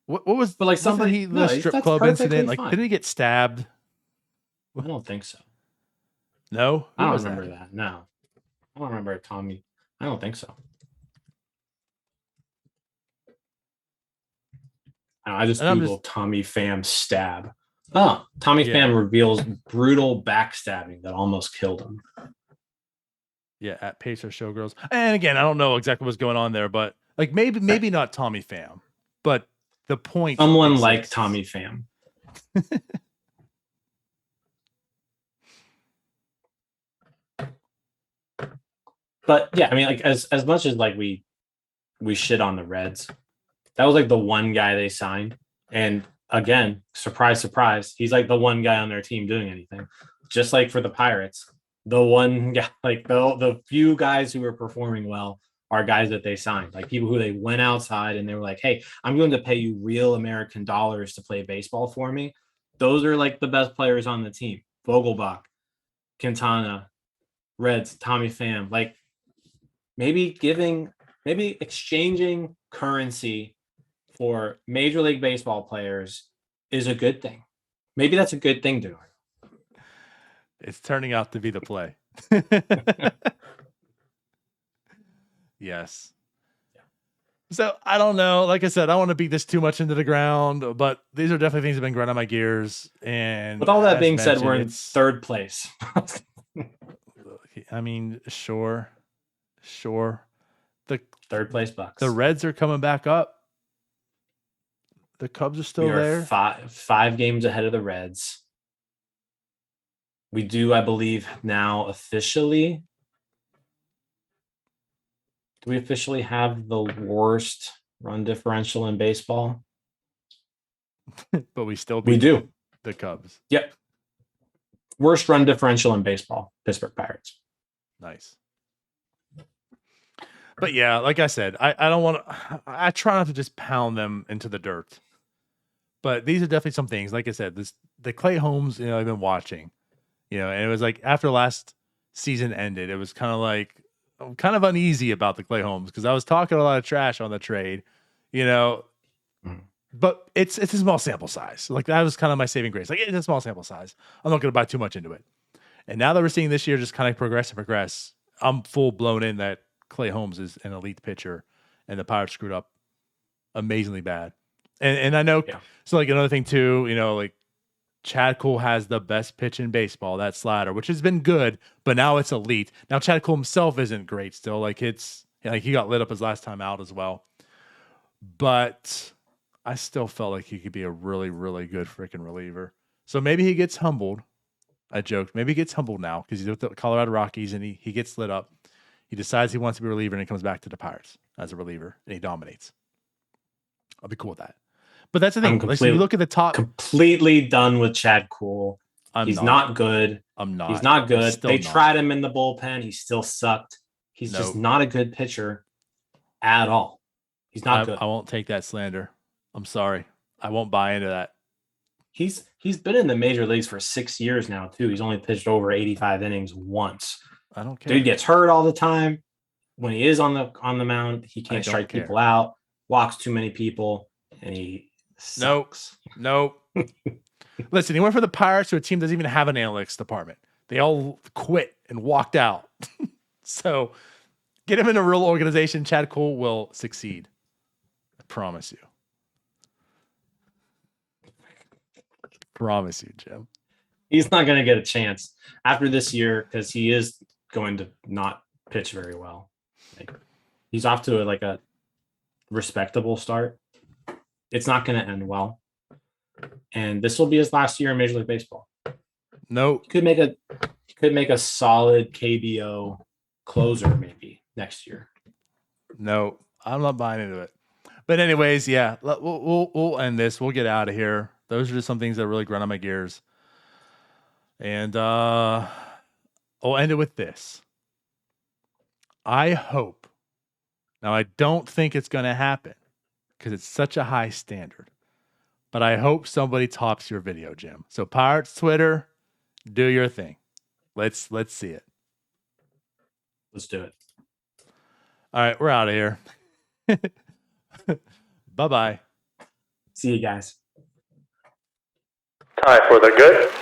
What was? But like somebody the strip club incident, like didn't he get stabbed? I don't think so. No, I don't remember that. No, I don't remember Tommy. I don't think so. I just Googled Tommy Pham stab. Oh, Tommy Pham reveals brutal backstabbing that almost killed him. Yeah, at Pacer Showgirls. And again, I don't know exactly what's going on there, but like maybe not Tommy Pham, but the point. Someone like Tommy Pham. But yeah, I mean, like as much as like we shit on the Reds, that was like the one guy they signed. And again, surprise, surprise, he's like the one guy on their team doing anything. Just like for the Pirates, the one guy, like the few guys who were performing well are guys that they signed, like people who they went outside and they were like, hey, I'm going to pay you real American dollars to play baseball for me. Those are like the best players on the team. Vogelbach, Quintana, Reds, Tommy Pham, like maybe exchanging currency for Major League Baseball players is a good thing. Maybe that's a good thing to do. It's turning out to be the play. Yes. So I don't know. Like I said, I don't want to beat this too much into the ground, but these are definitely things that have been grinding on my gears. And With all that as being said, mentioned, we're in it's- third place. I mean, sure. The Third place Bucks. the Reds are coming back up. The Cubs are still We are there. five games ahead of the Reds. We do, I believe, now officially. Do we officially have the worst run differential in baseball? But we still We beat do. the Cubs. Yep. Worst run differential in baseball, Pittsburgh Pirates. Nice. But yeah, like I said, I don't want to. I try not to just pound them into the dirt. But these are definitely some things. Like I said, the Clay Holmes, I've been watching, and it was like after last season ended, it was kind of like I'm kind of uneasy about the Clay Holmes because I was talking a lot of trash on the trade, But it's a small sample size. Like that was kind of my saving grace. Like it's a small sample size. I'm not going to buy too much into it. And now that we're seeing this year just kind of progress, I'm full blown in that Clay Holmes is an elite pitcher, and the Pirates screwed up amazingly bad. And I know, So like another thing too, like Chad Cole has the best pitch in baseball, that slider, which has been good, but now it's elite. Now Chad Cole himself isn't great still. Like he got lit up his last time out as well. But I still felt like he could be a really, really good freaking reliever. So maybe he gets humbled. I joked. Maybe he gets humbled now because he's with the Colorado Rockies and he gets lit up. He decides he wants to be a reliever and he comes back to the Pirates as a reliever and he dominates. I'll be cool with that. But that's the thing. Like, so you look at the top. Completely done with Chad Cole. He's not good. I'm not. He's not good. They not. tried him in the bullpen. He still sucked. He's just not a good pitcher at all. He's not good. I won't take that slander. I'm sorry. I won't buy into that. He's been in the major leagues for 6 years now, too. He's only pitched over 85 innings once. I don't care. Dude gets hurt all the time. When he is on the mound, he can't strike people out, walks too many people, and he sucks. Nope. Listen, he went from the Pirates to a team that doesn't even have an analytics department. They all quit and walked out. So get him in a real organization. Chad Cole will succeed. I promise you. Promise you, Jim. He's not going to get a chance after this year because he is going to not pitch very well. Like, he's off to a respectable start. It's not going to end well. And this will be his last year in Major League Baseball. Nope. He could make a solid KBO closer maybe next year. No, I'm not buying into it. But anyways, yeah, we'll end this. We'll get out of here. Those are just some things that really grind on my gears. And I'll end it with this. I hope. Now, I don't think it's going to happen because it's such a high standard. But I hope somebody tops your video, Jim. So Pirates Twitter, do your thing. Let's see it. Let's do it. All right, we're out of here. Bye-bye. See you guys. Tie for the good.